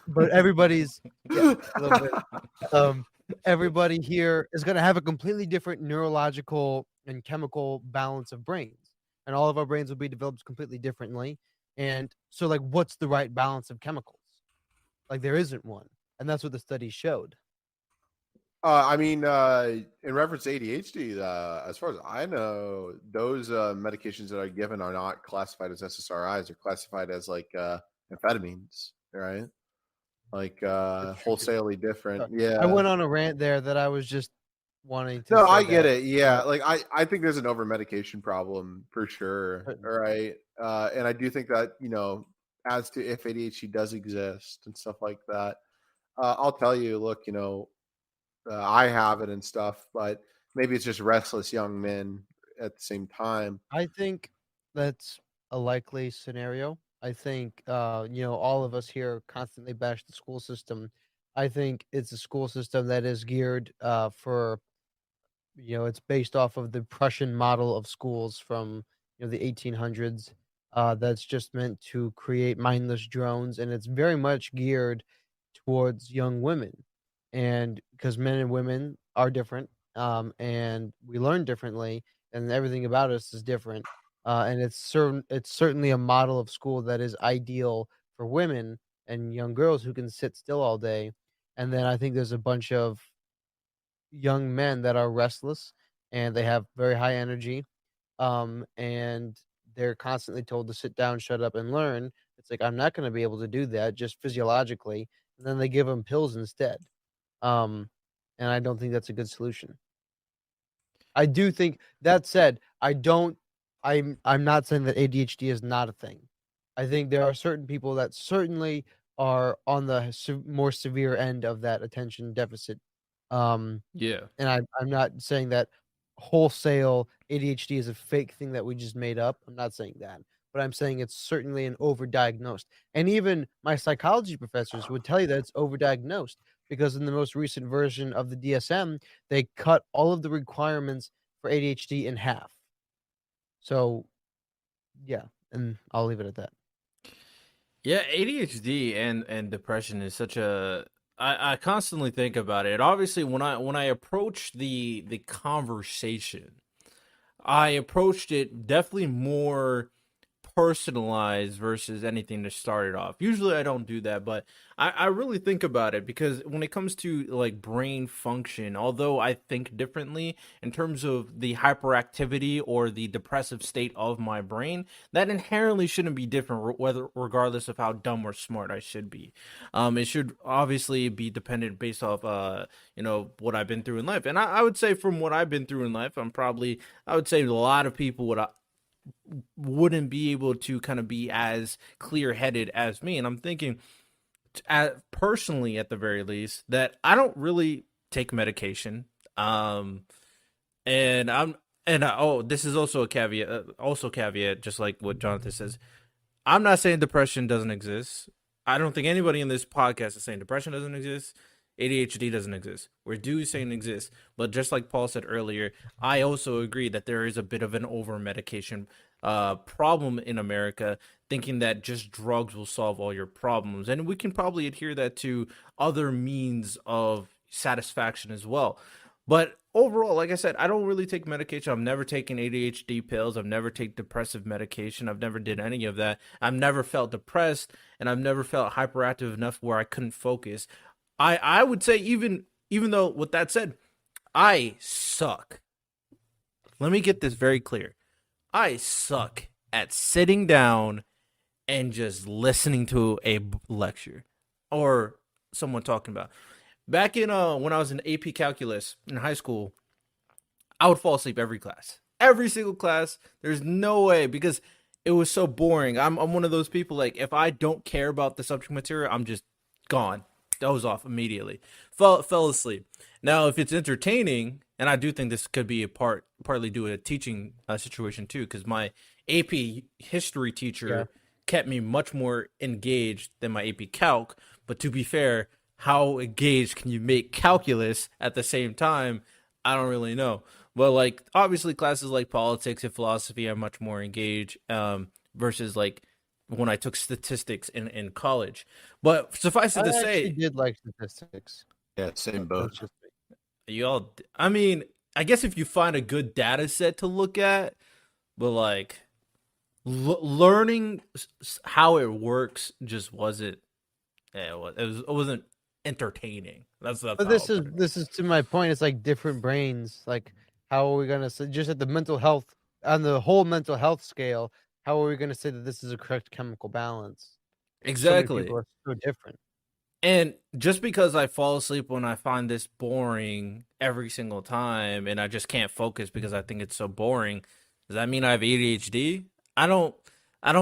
Speaker 2: but everybody's, yeah, a little bit. Um, Everybody here is going to have a completely different neurological and chemical balance of brains, and all of our brains will be developed completely differently. And so, like, what's the right balance of chemicals? Like, there isn't one, and that's what the study showed.
Speaker 3: I mean, in reference to ADHD, as far as I know, those medications that are given are not classified as SSRIs. They're classified as like amphetamines, right? Like
Speaker 2: That's true too.
Speaker 3: wholesalely different.
Speaker 2: Sorry. I
Speaker 3: Yeah.
Speaker 2: went on a rant there that I was just wanting to
Speaker 3: No,
Speaker 2: say
Speaker 3: I get
Speaker 2: that.
Speaker 3: it. Yeah,
Speaker 2: But
Speaker 3: like I think there's an over medication problem for sure. All
Speaker 2: certainly.
Speaker 3: right, and I do think that as to if ADHD does exist and stuff like that, I'll tell you. Look, I have it and stuff, but maybe it's just restless young men at the same time.
Speaker 2: I think that's a likely scenario. I think, all of us here constantly bash the school system. I think it's a school system that is geared, for, it's based off of the Prussian model of schools from, the 1800s. That's just meant to create mindless drones, and it's very much geared towards young women. And because men and women are different, and we learn differently, and everything about us is different. And it's certainly a model of school that is ideal for women and young girls who can sit still all day. And then I think there's a bunch of young men that are restless, and they have very high energy, and they're constantly told to sit down, shut up, and learn. It's like, I'm not going to be able to do that just physiologically. And then they give them pills instead. Um, and I don't think that's a good solution. I do think that said, I'm not saying that ADHD is not a thing. I think there are certain people that certainly are on the more severe end of that attention deficit. Um,
Speaker 1: Yeah.
Speaker 2: and I'm not saying that wholesale ADHD is a fake thing that we just made up. I'm not saying that. But I'm saying it's certainly an overdiagnosed. And even my psychology professors would tell you that it's overdiagnosed, because in the most recent version of the DSM, they cut all of the requirements for ADHD in half. So, yeah, and I'll leave it at that.
Speaker 1: Yeah, ADHD and depression is such a I constantly think about it. Obviously, when I approach the conversation, I approached it definitely more personalized versus anything to start it off. Usually I don't do that, but I really think about it because when it comes to like brain function, although I think differently in terms of the hyperactivity or the depressive state of my brain, that inherently shouldn't be different whether regardless of how dumb or smart I should be. It should obviously be dependent based off what I've been through in life. And I would say from what I've been through in life, I would say a lot of people wouldn't be able to kind of be as clear-headed as me. And I'm thinking, personally, at the very least, that I don't really take medication. And this is also a caveat. Also caveat, just like what Jonathan says. I'm not saying depression doesn't exist. I don't think anybody in this podcast is saying depression doesn't exist. ADHD doesn't exist. We're saying it exists. But just like Paul said earlier, I also agree that there is a bit of an over-medication problem in America, thinking that just drugs will solve all your problems. And we can probably adhere that to other means of satisfaction as well. But overall, like I said, I don't really take medication. I've never taken ADHD pills. I've never taken depressive medication. I've never did any of that. I've never felt depressed, and I've never felt hyperactive enough where I couldn't focus. I would say even though with that said, I suck. Let me get this very clear. I suck at sitting down and just listening to a lecture or someone talking about. Back in when I was in AP Calculus in high school, I would fall asleep every class. Every single class. There's no way because it was so boring. I'm one of those people, like, if I don't care about the subject material, I'm just gone. Doze off immediately. Fell asleep. Now, if it's entertaining, and I do think this could be partly due to a teaching situation too, because my AP history teacher kept me much more engaged than my AP Calc. But to be fair, how engaged can you make calculus at the same time? I don't really know. But like, obviously, classes like politics and philosophy are much more engaged versus like when I took statistics in college. But suffice it to say,
Speaker 2: I did like statistics.
Speaker 3: Yeah, same boat.
Speaker 1: I mean, I guess if you find a good data set to look at, but like learning how it works just wasn't. Yeah, it wasn't entertaining. That's
Speaker 2: But this is to my point. It's like different brains. Like, how are we gonna say just at the mental health on the whole mental health scale? How are we gonna say that this is a correct chemical balance?
Speaker 1: Exactly.
Speaker 2: So many people are so different.
Speaker 1: And just because I fall asleep when I find this boring every single time and I just can't focus because I think it's so boring, does that mean I have ADHD? I don't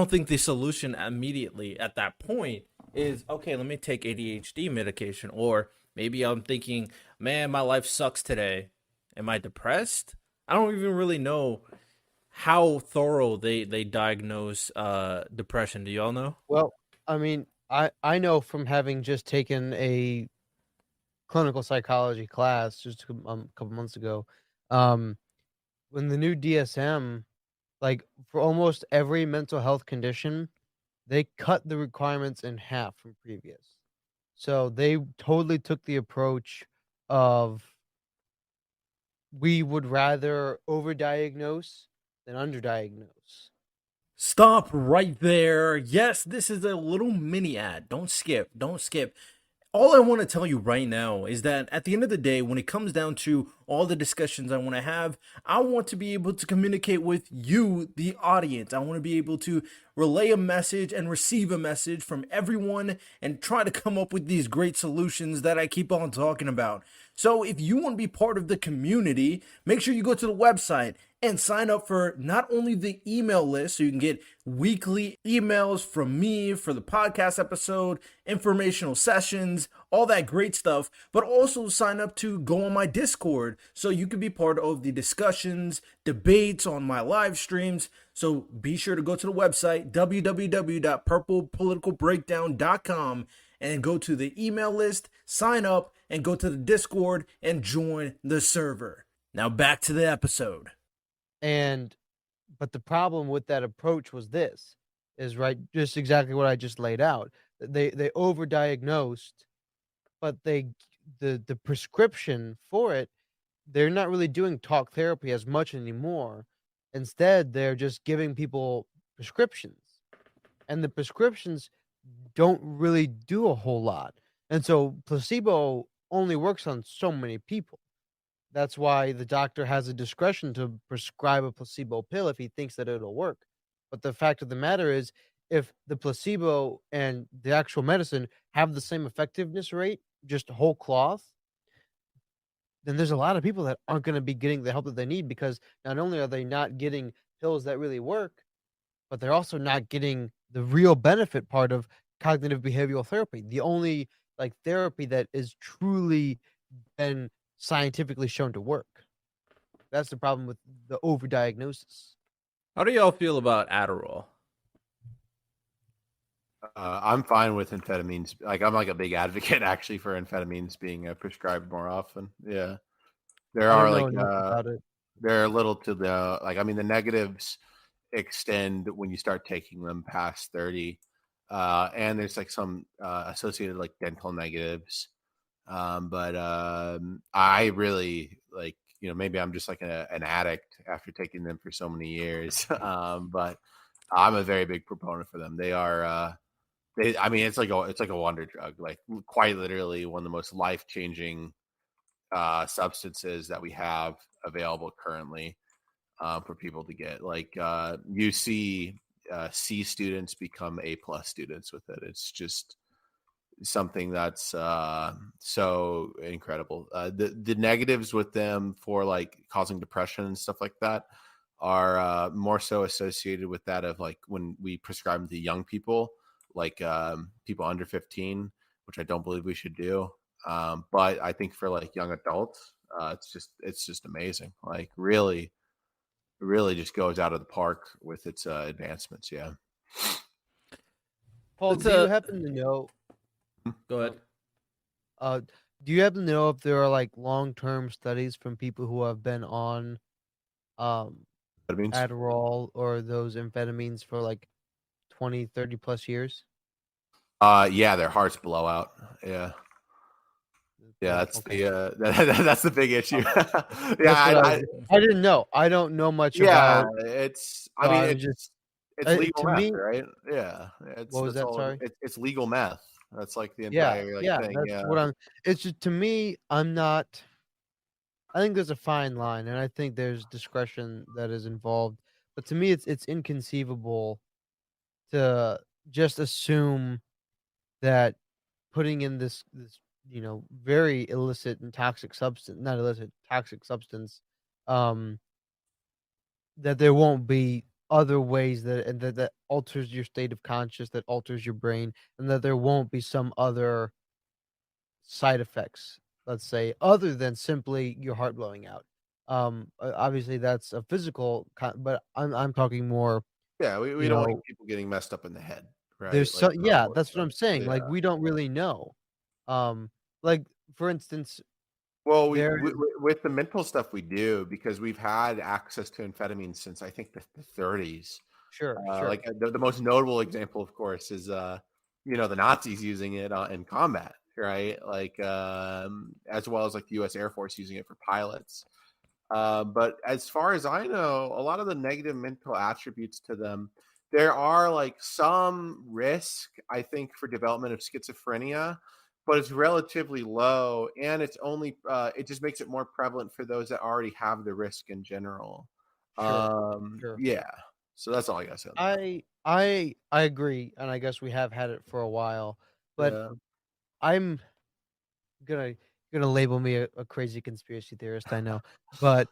Speaker 1: think the solution immediately at that point is, okay, let me take ADHD medication. Or maybe I'm thinking, man, my life sucks today. Am I depressed? I don't even really know how thorough they diagnose depression. Do y'all know?
Speaker 2: Well, I mean, I know from having just taken a clinical psychology class just a couple months ago, when the new DSM, like for almost every mental health condition, they cut the requirements in half from previous. So they totally took the approach of we would rather overdiagnose than underdiagnose.
Speaker 1: Stop right there. Yes, this is a little mini ad. Don't skip. Don't skip. All I want to tell you right now is that at the end of the day, when it comes down to all the discussions I want to have, I want to be able to communicate with you, the audience. I want to be able to relay a message and receive a message from everyone and try to come up with these great solutions that I keep on talking about. So if you want to be part of the community, make sure you go to the website and sign up for not only the email list so you can get weekly emails from me for the podcast episode, informational sessions, all that great stuff, but also sign up to go on my Discord so you can be part of the discussions, debates on my live streams. So be sure to go to the website, www.purplepoliticalbreakdown.com, and go to the email list, sign up, and go to the Discord and join the server. Now back to the episode.
Speaker 2: But the problem with that approach was this, is right, just exactly what I just laid out. They overdiagnosed, but the prescription for it, they're not really doing talk therapy as much anymore. Instead, they're just giving people prescriptions. and the prescriptions don't really do a whole lot. And so placebo only works on so many people. That's why the doctor has a discretion to prescribe a placebo pill if he thinks that it'll work. But the fact of the matter is, if the placebo and the actual medicine have the same effectiveness rate, just whole cloth, then there's a lot of people that aren't going to be getting the help that they need, because not only are they not getting pills that really work, but they're also not getting the real benefit part of cognitive behavioral therapy. The only like therapy that is truly been scientifically shown to work. That's the problem with the overdiagnosis.
Speaker 1: How do y'all feel about Adderall?
Speaker 3: I'm fine with amphetamines. Like, I'm like a big advocate actually for amphetamines being prescribed more often. Yeah, there
Speaker 2: I
Speaker 3: are
Speaker 2: don't know
Speaker 3: like
Speaker 2: enough about it.
Speaker 3: there are little to the like. I mean, the negatives extend when you start taking them past 30, and there's like some associated like dental negatives. But I really like, maybe I'm just like an addict after taking them for so many years. But I'm a very big proponent for them. They are. I mean, it's like a wonder drug, like quite literally one of the most life changing substances that we have available currently for people to get. Like you see C students become A+ students with it. It's just something that's so incredible. The negatives with them for like causing depression and stuff like that are more so associated with that of like when we prescribe them to young people, like people under 15, which I don't believe we should do. But I think for like young adults, it's just amazing. Like really just goes out of the park with its advancements. Yeah.
Speaker 2: Paul,
Speaker 1: It's
Speaker 2: do you
Speaker 1: a
Speaker 2: happen to know?
Speaker 1: Go ahead.
Speaker 2: Uh, do you happen to know if there are like long-term studies from people who have been on um
Speaker 3: Amphetamines.
Speaker 2: Adderall or those amphetamines for like 20, 30 plus years?
Speaker 3: Yeah, their hearts blow out. Yeah. Yeah,
Speaker 2: Oh,
Speaker 3: that's
Speaker 2: okay.
Speaker 3: the that's the big issue.
Speaker 2: Oh,
Speaker 3: Yeah,
Speaker 2: that's what I didn't know. I don't know much
Speaker 3: yeah,
Speaker 2: about,
Speaker 3: I
Speaker 2: so
Speaker 3: mean,
Speaker 2: I was just
Speaker 3: it's legal
Speaker 2: to
Speaker 3: meth,
Speaker 2: me,
Speaker 3: right? Yeah,
Speaker 2: what was
Speaker 3: that's
Speaker 2: that?
Speaker 3: all.
Speaker 2: Sorry.
Speaker 3: It's legal meth. That's like the
Speaker 2: Yeah,
Speaker 3: entire like
Speaker 2: yeah,
Speaker 3: thing.
Speaker 2: that's
Speaker 3: Yeah,
Speaker 2: what I'm. It's just to me, I'm not. I think there's a fine line, and I think there's discretion that is involved. But to me, it's inconceivable to just assume that putting in this very illicit and toxic substance, not illicit, toxic substance, um, that there won't be other ways that alters your state of conscious, that alters your brain, and that there won't be some other side effects, let's say, other than simply your heart blowing out. Obviously that's a physical, but I'm talking more.
Speaker 3: yeah. We
Speaker 2: You
Speaker 3: don't like
Speaker 2: know,
Speaker 3: people getting messed up in the head, right?
Speaker 2: there's
Speaker 3: Like
Speaker 2: yeah, that's what I'm saying. Like
Speaker 3: yeah.
Speaker 2: we don't really know. Um, like for instance,
Speaker 3: Well,
Speaker 2: there is
Speaker 3: with the mental stuff we do because we've had access to amphetamines since I think the 30s.
Speaker 2: sure, sure,
Speaker 3: Like the most notable example, of course, is the Nazis using it in combat, right? Like as well as like the U.S. Air Force using it for pilots. But as far as I know, a lot of the negative mental attributes to them, there are like some risk, I think, for development of schizophrenia, but it's relatively low, and it's only it just makes it more prevalent for those that already have the risk in general.
Speaker 2: sure, sure.
Speaker 3: Yeah. So that's all I gotta say on that.
Speaker 2: I agree, and I guess we have had it for a while, but
Speaker 3: Yeah.
Speaker 2: I'm gonna label me a crazy conspiracy theorist, I know, but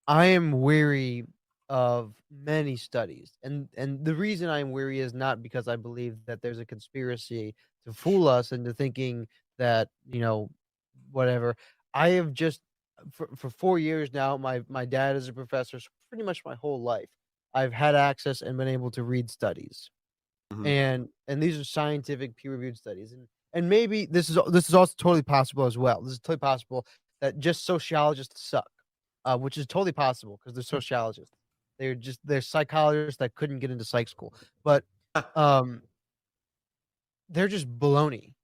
Speaker 2: I am weary of many studies, and the reason I'm weary is not because I believe that there's a conspiracy to fool us into thinking that, whatever. I have just for 4 years now, my dad is a professor, so pretty much my whole life, I've had access and been able to read studies.
Speaker 3: Mhm.
Speaker 2: And these are scientific peer-reviewed studies, and maybe this is also totally possible as well. This is totally possible that just sociologists suck, which is totally possible because they're sociologists. They're psychologists that couldn't get into psych school, but um, they're just baloney.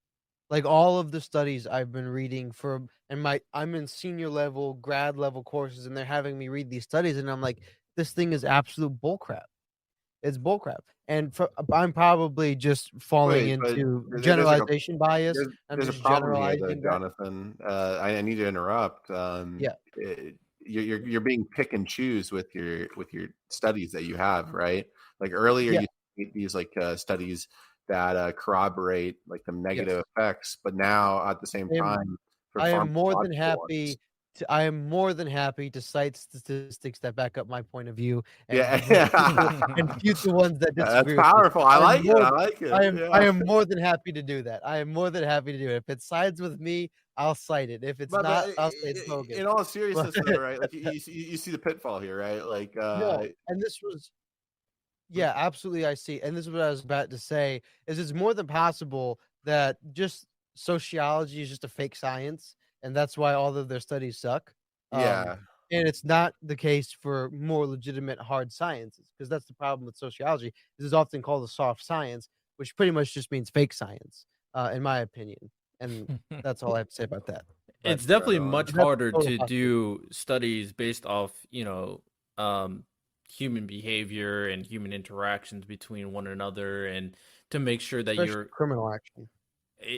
Speaker 2: Like all of the studies I've been reading for, and I'm in senior level, grad level courses, and they're having me read these studies, and I'm like, this thing is absolute bullcrap. It's bullcrap. And I'm probably just falling
Speaker 3: Wait, but
Speaker 2: into
Speaker 3: there's like a
Speaker 2: generalization bias. I'm
Speaker 3: there's a
Speaker 2: just
Speaker 3: problem here though,
Speaker 2: generalizing that.
Speaker 3: Jonathan. I need to interrupt.
Speaker 2: Yeah.
Speaker 3: You're being pick and choose with your studies that you have, right? Like earlier,
Speaker 2: Yeah.
Speaker 3: you made these like studies that corroborate like the
Speaker 2: Yes.
Speaker 3: negative effects, but now at the same time, for
Speaker 2: I am more than
Speaker 3: pharmacological ones,
Speaker 2: happy I am more than happy to cite statistics that back up my point of view and
Speaker 3: yeah,
Speaker 2: refute the ones that
Speaker 3: that's
Speaker 2: disagree with me.
Speaker 3: powerful. I
Speaker 2: I'm
Speaker 3: like it.
Speaker 2: more
Speaker 3: I like it.
Speaker 2: I
Speaker 3: Yeah.
Speaker 2: am more than happy to do that. I am more than happy to do it. If it sides with me, I'll cite it. If it's
Speaker 3: But
Speaker 2: not, I'll say it's bogus.
Speaker 3: in all
Speaker 2: But
Speaker 3: seriousness, though, right? Like you see the pitfall here, right? Like,
Speaker 2: no, and this was yeah, absolutely, I see, and this is what I was about to say, is it's more than possible that just sociology is just a fake science, and that's why all of their studies suck,
Speaker 3: yeah,
Speaker 2: and it's not the case for more legitimate hard sciences, because that's the problem with sociology. This is often called a soft science, which pretty much just means fake science, in my opinion, and that's all I have to say about that. But
Speaker 1: It's
Speaker 3: right
Speaker 1: definitely
Speaker 3: on.
Speaker 1: much
Speaker 2: that's
Speaker 1: harder
Speaker 2: total
Speaker 1: to
Speaker 2: possibility.
Speaker 1: do studies based off, um, human behavior and human interactions between one another, and to make sure that
Speaker 2: Especially
Speaker 1: you're
Speaker 2: criminal action.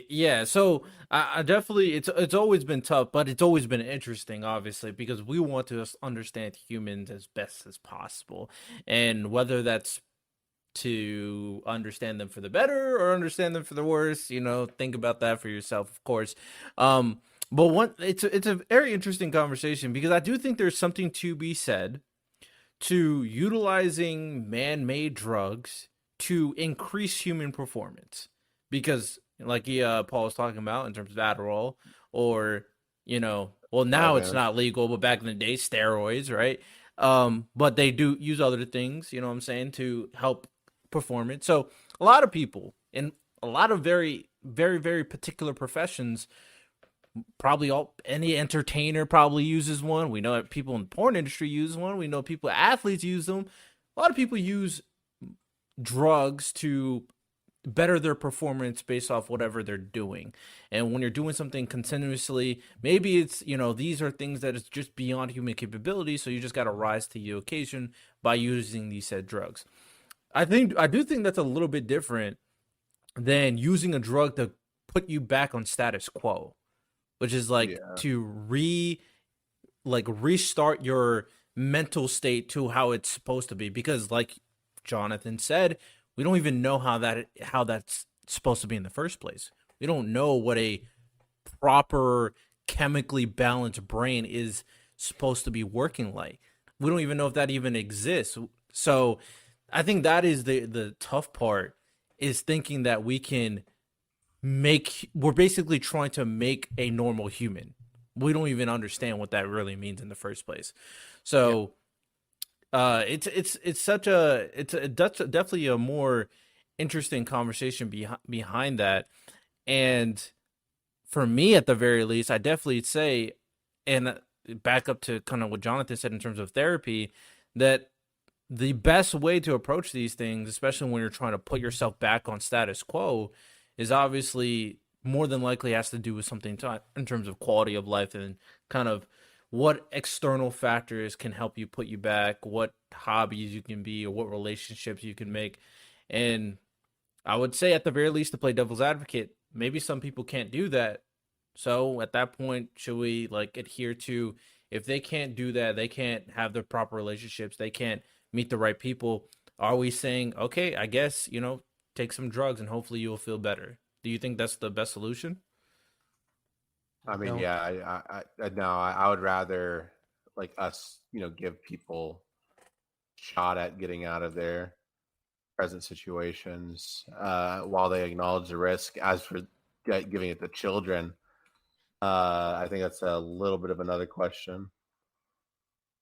Speaker 1: yeah. So I definitely it's always been tough, but it's always been interesting, obviously, because we want to understand humans as best as possible, and whether that's to understand them for the better or understand them for the worse, think about that for yourself, of course. But it's a very interesting conversation, because I do think there's something to be said to utilizing man-made drugs to increase human performance, because like Paul was talking about in terms of Adderall, or well,
Speaker 3: Oh
Speaker 1: now it's
Speaker 3: man,
Speaker 1: not legal, but back in the day, steroids, right? But they do use other things, what I'm saying, to help performance. So a lot of people in a lot of very, very, very particular professions, probably any entertainer probably uses one. We know that people in the porn industry use one. We know people, athletes use them. A lot of people use drugs to better their performance based off whatever they're doing. And when you're doing something continuously, maybe it's, these are things that is just beyond human capability. So you just got to rise to the occasion by using these said drugs. I do think that's a little bit different than using a drug to put you back on status quo, which is like
Speaker 3: yeah,
Speaker 1: to restart your mental state to how it's supposed to be, because like Jonathan said, we don't even know how that's supposed to be in the first place. We don't know what a proper chemically balanced brain is supposed to be working like. We don't even know if that even exists. So I think that is the tough part, is thinking that we're basically trying to make a normal human. We don't even understand what that really means in the first place. So that's definitely a more interesting conversation behind that. And for me, at the very least, I definitely say, and back up to kind of what Jonathan said in terms of therapy, that the best way to approach these things, especially when you're trying to put yourself back on status quo, is obviously more than likely has to do with something in terms of quality of life, and kind of what external factors can help you put you back, what hobbies you can be, or what relationships you can make. And I would say, at the very least, to play devil's advocate, maybe some people can't do that. So at that point, should we adhere to, if they can't do that, they can't have the proper relationships, they can't meet the right people, are we saying, okay, I guess, take some drugs and hopefully you'll feel better? Do you think that's the best solution?
Speaker 3: I mean,
Speaker 2: Don't.
Speaker 3: yeah, no, I would rather like us, give people shot at getting out of their present situations while they acknowledge the risk. As for giving it to children, I think that's a little bit of another question.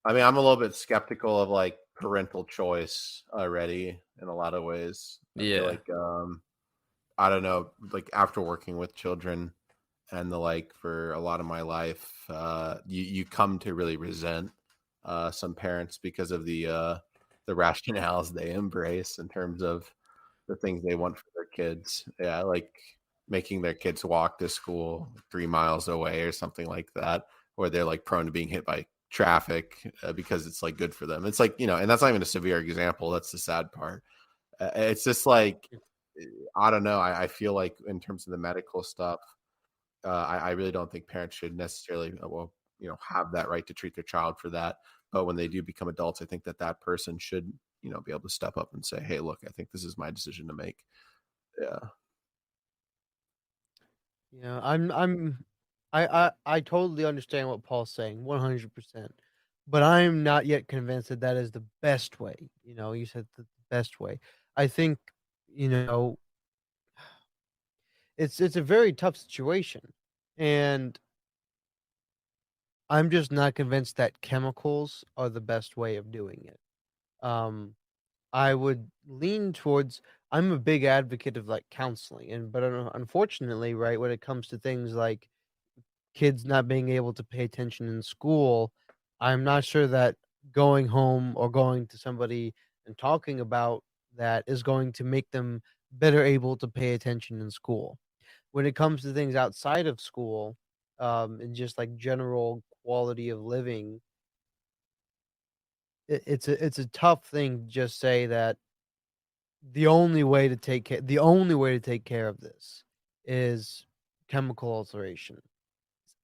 Speaker 3: I mean, I'm a little bit skeptical of like parental choice already in a lot of ways. I feel
Speaker 1: Yeah.
Speaker 3: like I don't know, like after working with children and the like for a lot of my life, you come to really resent some parents because of the rationales they embrace in terms of the things they want for their kids. Yeah, like making their kids walk to school 3 miles away or something like that, where they're like prone to being hit by traffic because it's like good for them. It's like, and that's not even a severe example. That's the sad part. It's just like, I don't know. I feel like in terms of the medical stuff, I really don't think parents should necessarily, have that right to treat their child for that. But when they do become adults, I think that person should, be able to step up and say, hey, look, I think this is my decision to make. Yeah.
Speaker 2: Yeah, I totally understand what Paul's saying, 100%. But I'm not yet convinced that that is the best way. You said the best way. I think, you know, it's a very tough situation, and I'm just not convinced that chemicals are the best way of doing it. Um, I would lean towards. I'm a big advocate of like counseling, but unfortunately, right, when it comes to things like kids not being able to pay attention in school, I'm not sure that going home or going to somebody and talking about that is going to make them better able to pay attention in school. When it comes to things outside of school, and just like general quality of living, it's a tough thing to just say that the only way to take care of this is chemical alteration.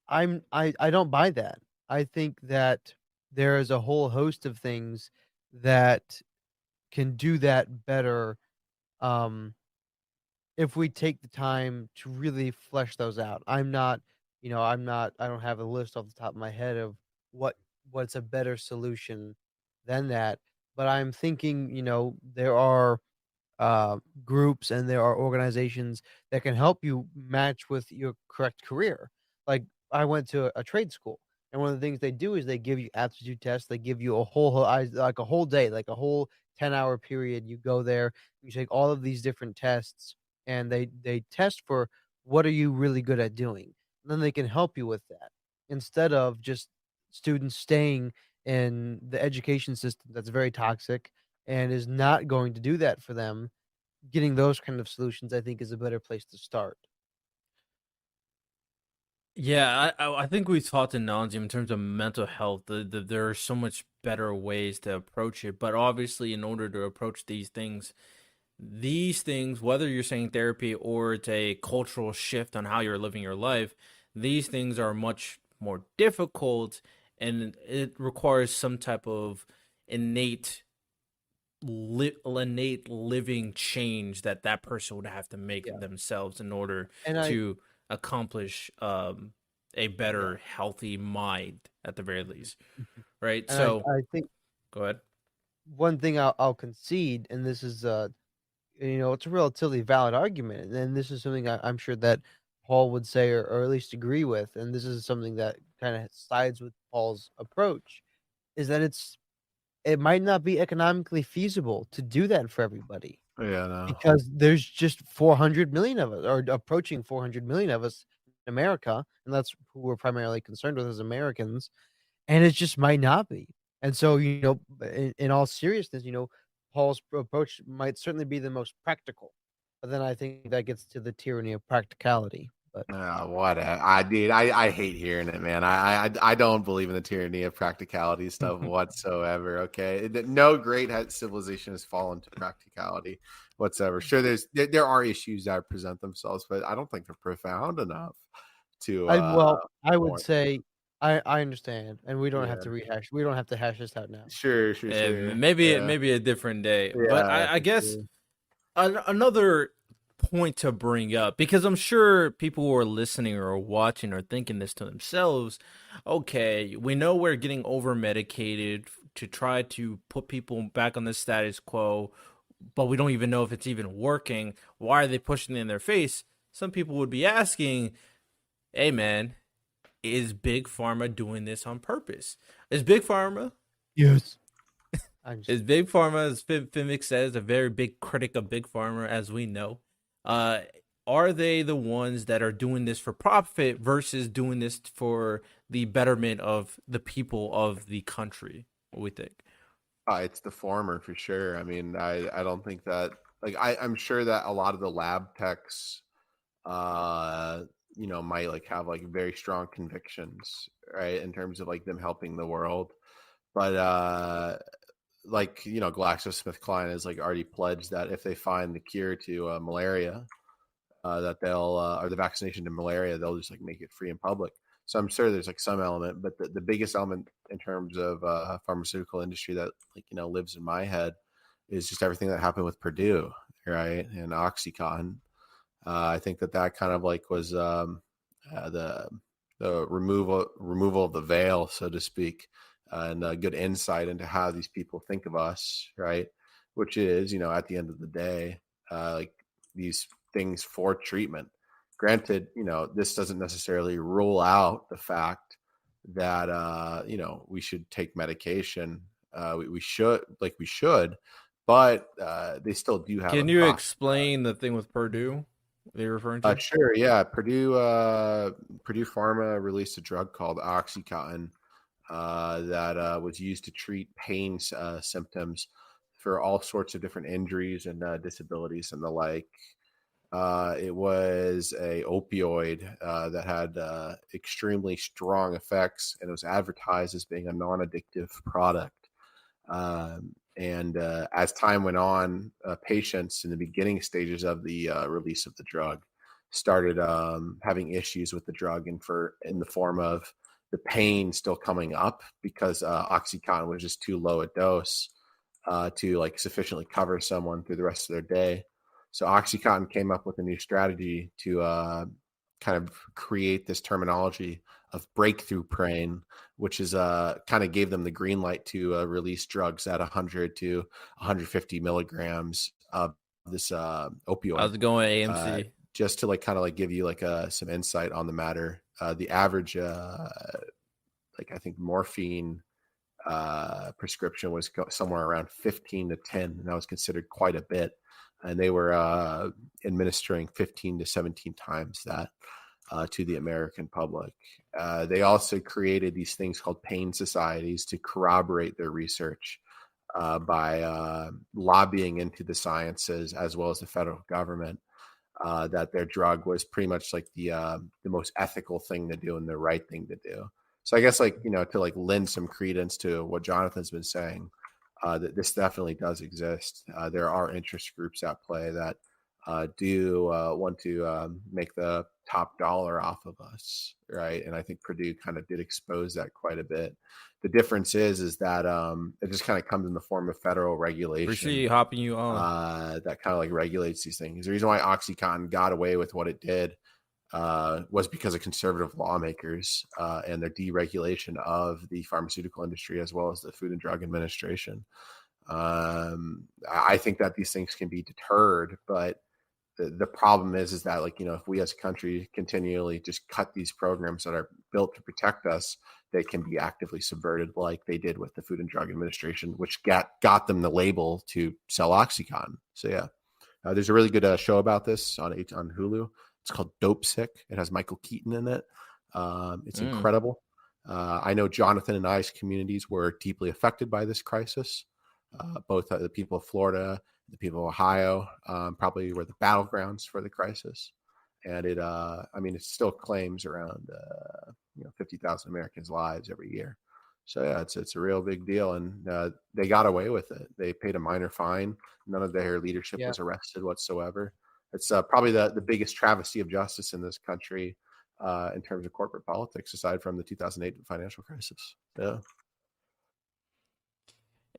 Speaker 2: I don't buy that. I think that there is a whole host of things that can do that better, um, if we take the time to really flesh those out. I don't have a list off the top of my head of what what's a better solution than that, but I'm thinking, there are groups and there are organizations that can help you match with your correct career. Like I went to a trade school, and one of the things they do is they give you aptitude tests. They give you like a whole day, like a whole 10-hour period. You go there, you take all of these different tests, and they test for what are you really good at doing. And then they can help you with that instead of just students staying in the education system that's very toxic and is not going to do that for them. Getting those kind of solutions, I think, is a better place to start.
Speaker 1: Yeah, I think we talked in nausea in terms of mental health. There are so much better ways to approach it, but obviously, in order to approach these things, whether you're saying therapy or it's a cultural shift on how you're living your life, these things are much more difficult, and it requires some type of innate innate living change that person would have to make
Speaker 2: Yeah,
Speaker 1: themselves in order
Speaker 2: and I
Speaker 1: to accomplish a
Speaker 2: yeah,
Speaker 1: better healthy mind at the very least, right?
Speaker 2: and
Speaker 1: So
Speaker 2: I think
Speaker 1: go ahead.
Speaker 2: one thing I'll concede, and this is it's a relatively valid argument, and this is something I'm sure that Paul would say, or at least agree with, and this is something that kind of sides with Paul's approach, is that it might not be economically feasible to do that for everybody.
Speaker 3: Yeah, no.
Speaker 2: Because there's just 400 million of us, or approaching 400 million of us in America, and that's who we're primarily concerned with as Americans, and it just might not be. And so, in all seriousness, Paul's approach might certainly be the most practical, but then I think that gets to the tyranny of practicality. But
Speaker 3: What I did. I hate hearing it, man. I don't believe in the tyranny of practicality stuff whatsoever. Okay, no great civilization has fallen to practicality whatsoever. Sure, there are issues that present themselves, but I don't think they're profound enough to
Speaker 2: I would
Speaker 3: warrant.
Speaker 2: say I understand, and
Speaker 3: Yeah,
Speaker 2: we don't have to hash this out now.
Speaker 3: sure. Yeah,
Speaker 1: Maybe a different day, but
Speaker 3: yeah,
Speaker 1: I
Speaker 3: for
Speaker 1: guess
Speaker 3: sure.
Speaker 1: another point to bring up, because I'm sure people who are listening or watching are thinking this to themselves. Okay, we know we're getting over medicated to try to put people back on the status quo, but we don't even know if it's even working. Why are they pushing it in their face? Some people would be asking, hey man, is Big Pharma doing this on purpose? Is Big Pharma
Speaker 2: Yes. I'm just
Speaker 1: Is Big Pharma, as Fimix says, a very big critic of Big Pharma, as we know. Uh, are they the ones that are doing this for profit versus doing this for the betterment of the people of the country? What we think?
Speaker 3: It's the former for sure. I mean, I don't think that, like, I'm sure that a lot of the lab techs, might like have like very strong convictions, right, in terms of like them helping the world. But like GlaxoSmithKline has like already pledged that if they find the cure to malaria, that they'll or the vaccination to malaria, they'll just like make it free in public. So I'm sure there's like some element, but the biggest element in terms of pharmaceutical industry that lives in my head is just everything that happened with Purdue, right, and OxyContin. I think that kind of like was the removal of the veil, so to speak, and a good insight into how these people think of us, right? Which is, at the end of the day, like these things for treatment. Granted, this doesn't necessarily rule out the fact that we should take medication. We should, but they still do have
Speaker 1: Can
Speaker 3: a
Speaker 1: you
Speaker 3: process.
Speaker 1: explain the thing with Purdue they're referring to?
Speaker 3: Sure, yeah. Purdue Pharma released a drug called OxyContin that was used to treat pain symptoms for all sorts of different injuries and disabilities and the like. It was a opioid that had extremely strong effects, and it was advertised as being a non-addictive product. And as time went on, patients in the beginning stages of the release of the drug started having issues with the drug, and in the form of the pain still coming up because OxyContin was just too low a dose to like sufficiently cover someone through the rest of their day. So OxyContin came up with a new strategy to kind of create this terminology of breakthrough pain, which is kind of gave them the green light to release drugs at 100 to 150 milligrams of this opioid.
Speaker 1: How's it going, AMC?
Speaker 3: Just to like kind of like give you like some insight on the matter. The average, like I think morphine prescription was somewhere around 15 to 10, and that was considered quite a bit. And they were administering 15 to 17 times that to the American public. They also created these things called pain societies to corroborate their research by lobbying into the sciences as well as the federal government that their drug was pretty much like the most ethical thing to do and the right thing to do. So I guess like, to like lend some credence to what Jonathan's been saying, that this definitely does exist. There are interest groups at play that do want to make the top dollar off of us, right? And I think Purdue kind of did expose that quite a bit. The difference is that it just kind of comes in the form of federal regulation.
Speaker 1: Appreciate you hopping you on.
Speaker 3: That kind of like regulates these things. The reason why OxyContin got away with what it did was because of conservative lawmakers and their deregulation of the pharmaceutical industry as well as the Food and Drug Administration. I think that these things can be deterred, but the problem is that like, if we as a country continually just cut these programs that are built to protect us, they can be actively subverted like they did with the Food and Drug Administration, which got them the label to sell OxyContin. So yeah, there's a really good show about this on Hulu. It's called Dope Sick. It has Michael Keaton in it. It's incredible. I know Jonathan and I's communities were deeply affected by this crisis. Both the people of Florida, the people of Ohio, probably were the battlegrounds for the crisis. And it still claims around 50,000 Americans' lives every year. So yeah, it's a real big deal, and they got away with it. They paid a minor fine. None of their leadership was arrested whatsoever. It's probably the biggest travesty of justice in this country in terms of corporate politics, aside from the 2008 financial crisis. Yeah.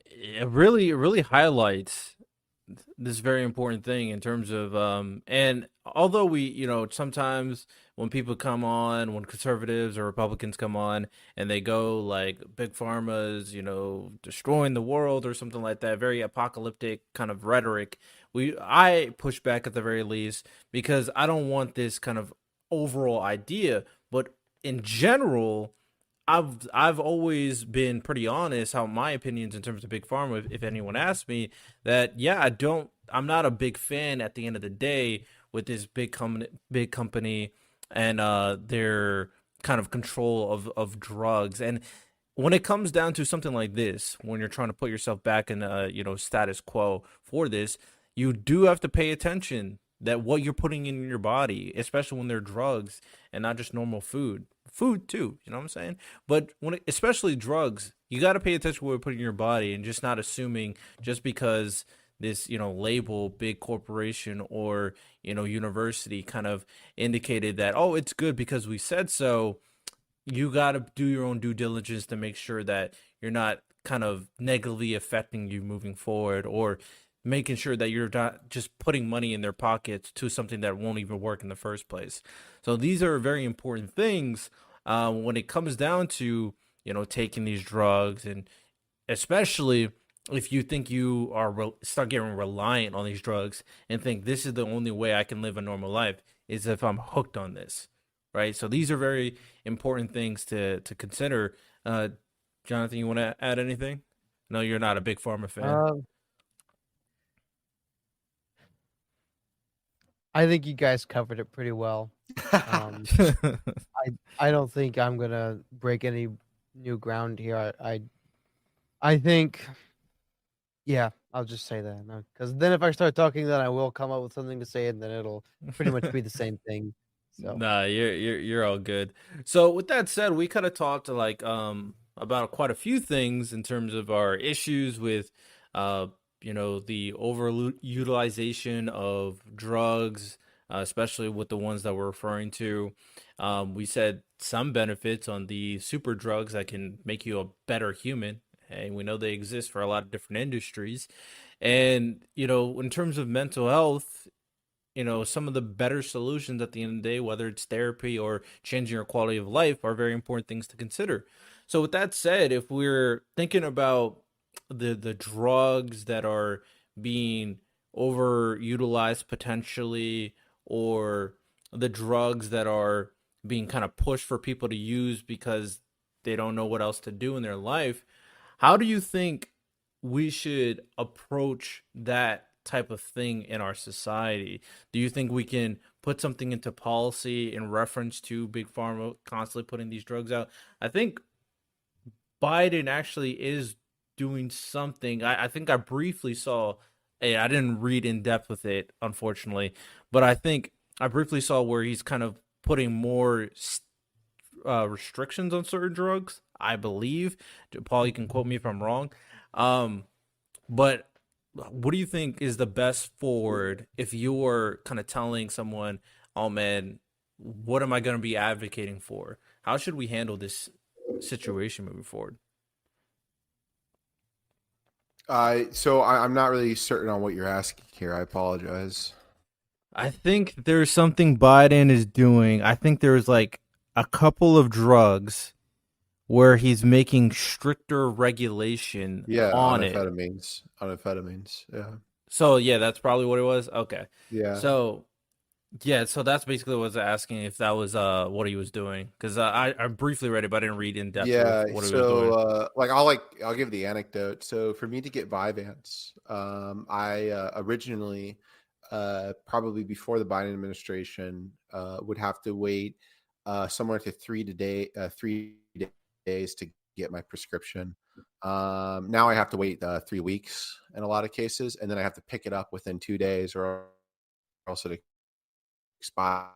Speaker 1: It really highlights this very important thing in terms of and although we sometimes when people come on, when conservatives or Republicans come on and they go like big pharma's destroying the world or something like that, very apocalyptic kind of rhetoric, I push back at the very least, because I don't want this kind of overall idea. But in general, I've always been pretty honest how my opinions in terms of big pharma, if anyone asks me, that I'm not a big fan at the end of the day with this big company and their kind of control of drugs. And when it comes down to something like this, when you're trying to put yourself back in status quo for this, you do have to pay attention that what you're putting in your body, especially when they're drugs and not just normal food too, you know what I'm saying? But especially drugs, you got to pay attention to what you're putting in your body and just not assuming just because this, label, big corporation or, university kind of indicated that, oh, it's good because we said so. You got to do your own due diligence to make sure that you're not kind of negatively affecting you moving forward, or making sure that you're not just putting money in their pockets to something that won't even work in the first place. So these are very important things when it comes down to, taking these drugs, and especially if you think you are start getting reliant on these drugs and think this is the only way I can live a normal life is if I'm hooked on this, right? So these are very important things to consider. Jonathan, you want to add anything? No, you're not a big Pharma fan.
Speaker 2: I think you guys covered it pretty well. Um, I don't think I'm gonna break any new ground here. I think, yeah, I'll just say that, because then if I start talking, then I will come up with something to say, and then it'll pretty much be the same thing. So
Speaker 1: Nah, you're all good. So with that said, we kind of talked like about quite a few things in terms of our issues with uh the overutilization of drugs, especially with the ones that we're referring to. We said some benefits on the super drugs that can make you a better human, and we know they exist for a lot of different industries. And in terms of mental health, some of the better solutions at the end of the day, whether it's therapy or changing your quality of life, are very important things to consider. So, with that said, if we're thinking about the drugs that are being overutilized potentially, or the drugs that are being kind of pushed for people to use because they don't know what else to do in their life, how do you think we should approach that type of thing in our society? Do you think we can put something into policy in reference to Big Pharma constantly putting these drugs out? I think Biden actually is doing something. I think I briefly saw, I didn't read in depth with it, unfortunately, but I think I briefly saw where he's kind of putting more restrictions on certain drugs, I believe. Paul, you can quote me if I'm wrong. Um, but what do you think is the best forward if you're kind of telling someone, oh man, what am I going to be advocating for? How should we handle this situation moving forward?
Speaker 3: I'm not really certain on what you're asking here. I apologize.
Speaker 1: I think there's something Biden is doing. I think there's like a couple of drugs where he's making stricter regulation
Speaker 3: Yeah,
Speaker 1: on it.
Speaker 3: amphetamines. Yeah,
Speaker 1: So yeah, that's probably what it was. Okay.
Speaker 3: yeah.
Speaker 1: So yeah, so that's basically what I was asking, if that was what he was doing, because I briefly read it, but I didn't read in depth
Speaker 3: Yeah,
Speaker 1: with what he was
Speaker 3: so
Speaker 1: doing.
Speaker 3: I'll give the anecdote. So for me to get Vyvanse, I originally, probably before the Biden administration, would have to wait somewhere to 3 days to get my prescription. Now I have to wait 3 weeks in a lot of cases, and then I have to pick it up within 2 days, or else it expires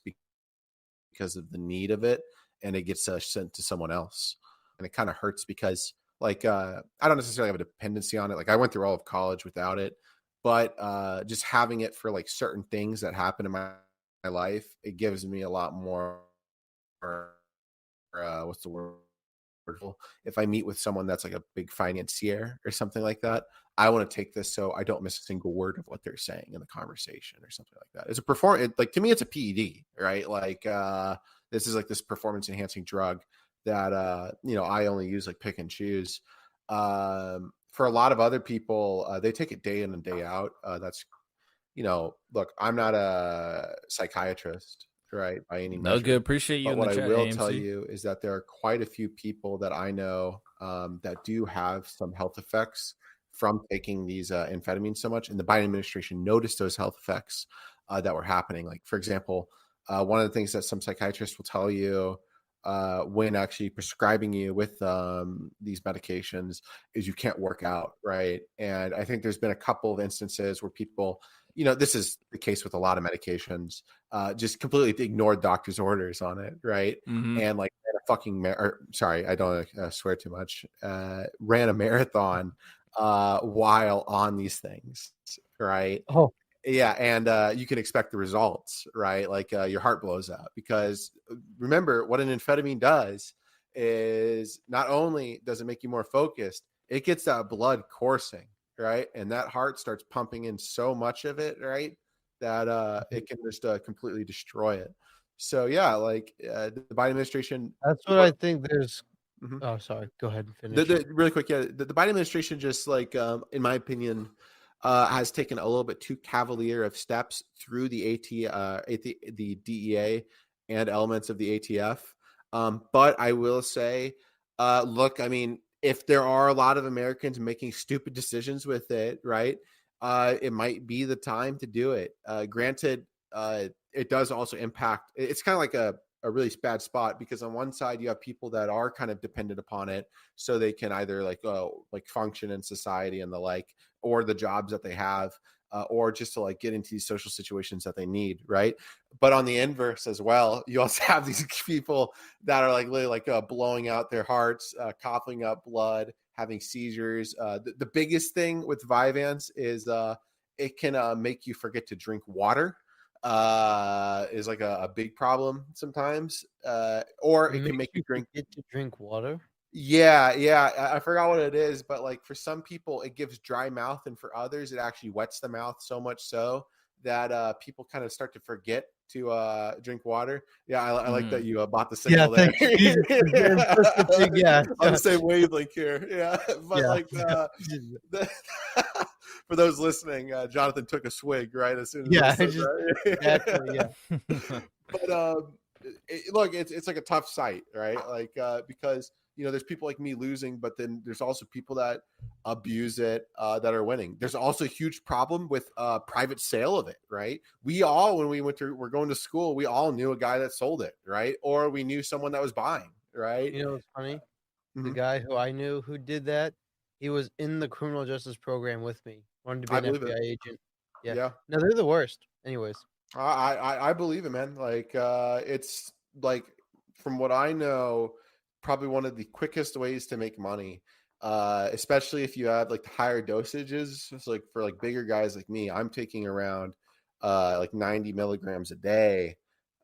Speaker 3: because of the need of it, and it gets sent to someone else. And it kind of hurts because I don't necessarily have a dependency on it. Like I went through all of college without it, but just having it for like certain things that happen in my life, it gives me a lot more, what's the word? If I meet with someone that's like a big financier or something like that, I want to take this so I don't miss a single word of what they're saying in the conversation or something like that. It's a like to me, it's a PED, right? Like this is like this performance enhancing drug that I only use, like pick and choose. For a lot of other people, they take it day in and day out. That's look, I'm not a psychiatrist, right, by any
Speaker 1: No good.
Speaker 3: measure.
Speaker 1: Appreciate you
Speaker 3: But
Speaker 1: in the
Speaker 3: what I
Speaker 1: chat,
Speaker 3: will tell
Speaker 1: AMC.
Speaker 3: you is that there are quite a few people that I know that do have some health effects from taking these amphetamines so much. And the Biden administration noticed those health effects that were happening. Like, for example, one of the things that some psychiatrists will tell you when actually prescribing you with these medications is you can't work out, right? And I think there's been a couple of instances where people, this is the case with a lot of medications, just completely ignore doctor's orders on it, right?
Speaker 1: Mm-hmm.
Speaker 3: And like ran a fucking sorry, I don't swear too much. Ran a marathon while on these things, right?
Speaker 2: Oh,
Speaker 3: Yeah, and you can expect the results, right? Like your heart blows up because remember what an amphetamine does is not only does it make you more focused, it gets that blood coursing, right? And that heart starts pumping in so much of it, right? That it can just completely destroy it. So yeah, like the Biden administration.
Speaker 2: that's what I think. There's.
Speaker 3: Mhm.
Speaker 2: Oh, sorry. Go ahead and finish.
Speaker 3: Really quick, yeah, the Biden administration just like, in my opinion, has taken a little bit too cavalier of steps through the the DEA and elements of the ATF. But I will say, look, I mean, if there are a lot of Americans making stupid decisions with it, right? It might be the time to do it. Granted, it does also impact. It's kind of like a really bad spot because on one side you have people that are kind of dependent upon it so they can either like function in society and the like, or the jobs that they have, or just to like get into these social situations that they need, right? But on the inverse as well, you also have these people that are like literally like blowing out their hearts, coughing up blood, having seizures. The biggest thing with Vyvanse is it can make you forget to drink water. Is like a big problem sometimes, or it can make you drink.
Speaker 2: Get to drink water.
Speaker 3: Yeah, I forgot what it is, but like for some people it gives dry mouth, and for others it actually wets the mouth so much so that people kind of start to forget to drink water. Yeah, I like that you bought the signal there.
Speaker 2: Yeah,
Speaker 3: on the same wavelength here. Yeah, but
Speaker 2: yeah.
Speaker 3: like for those listening, Jonathan took a swig right as soon as
Speaker 2: Yeah,
Speaker 3: I said
Speaker 2: just,
Speaker 3: that.
Speaker 2: exactly. Yeah.
Speaker 3: But look, it's like a tough sight, right? Like because there's people like me losing, but then there's also people that abuse it that are winning. There's also a huge problem with private sale of it, right? We all, when we're going to school, we all knew a guy that sold it, right? Or we knew someone that was buying, right?
Speaker 2: You know what's funny? The
Speaker 3: Mhm.
Speaker 2: guy who I knew who did that, he was in the criminal justice program with me. Wanted to be
Speaker 3: I
Speaker 2: an
Speaker 3: believe
Speaker 2: FBI
Speaker 3: it.
Speaker 2: agent. Yeah.
Speaker 3: Yeah.
Speaker 2: No, they're the worst. Anyways.
Speaker 3: I believe it, man. Like it's like from what I know, probably one of the quickest ways to make money. Especially if you have like the higher dosages. It's like for like bigger guys like me, I'm taking around like 90 milligrams a day.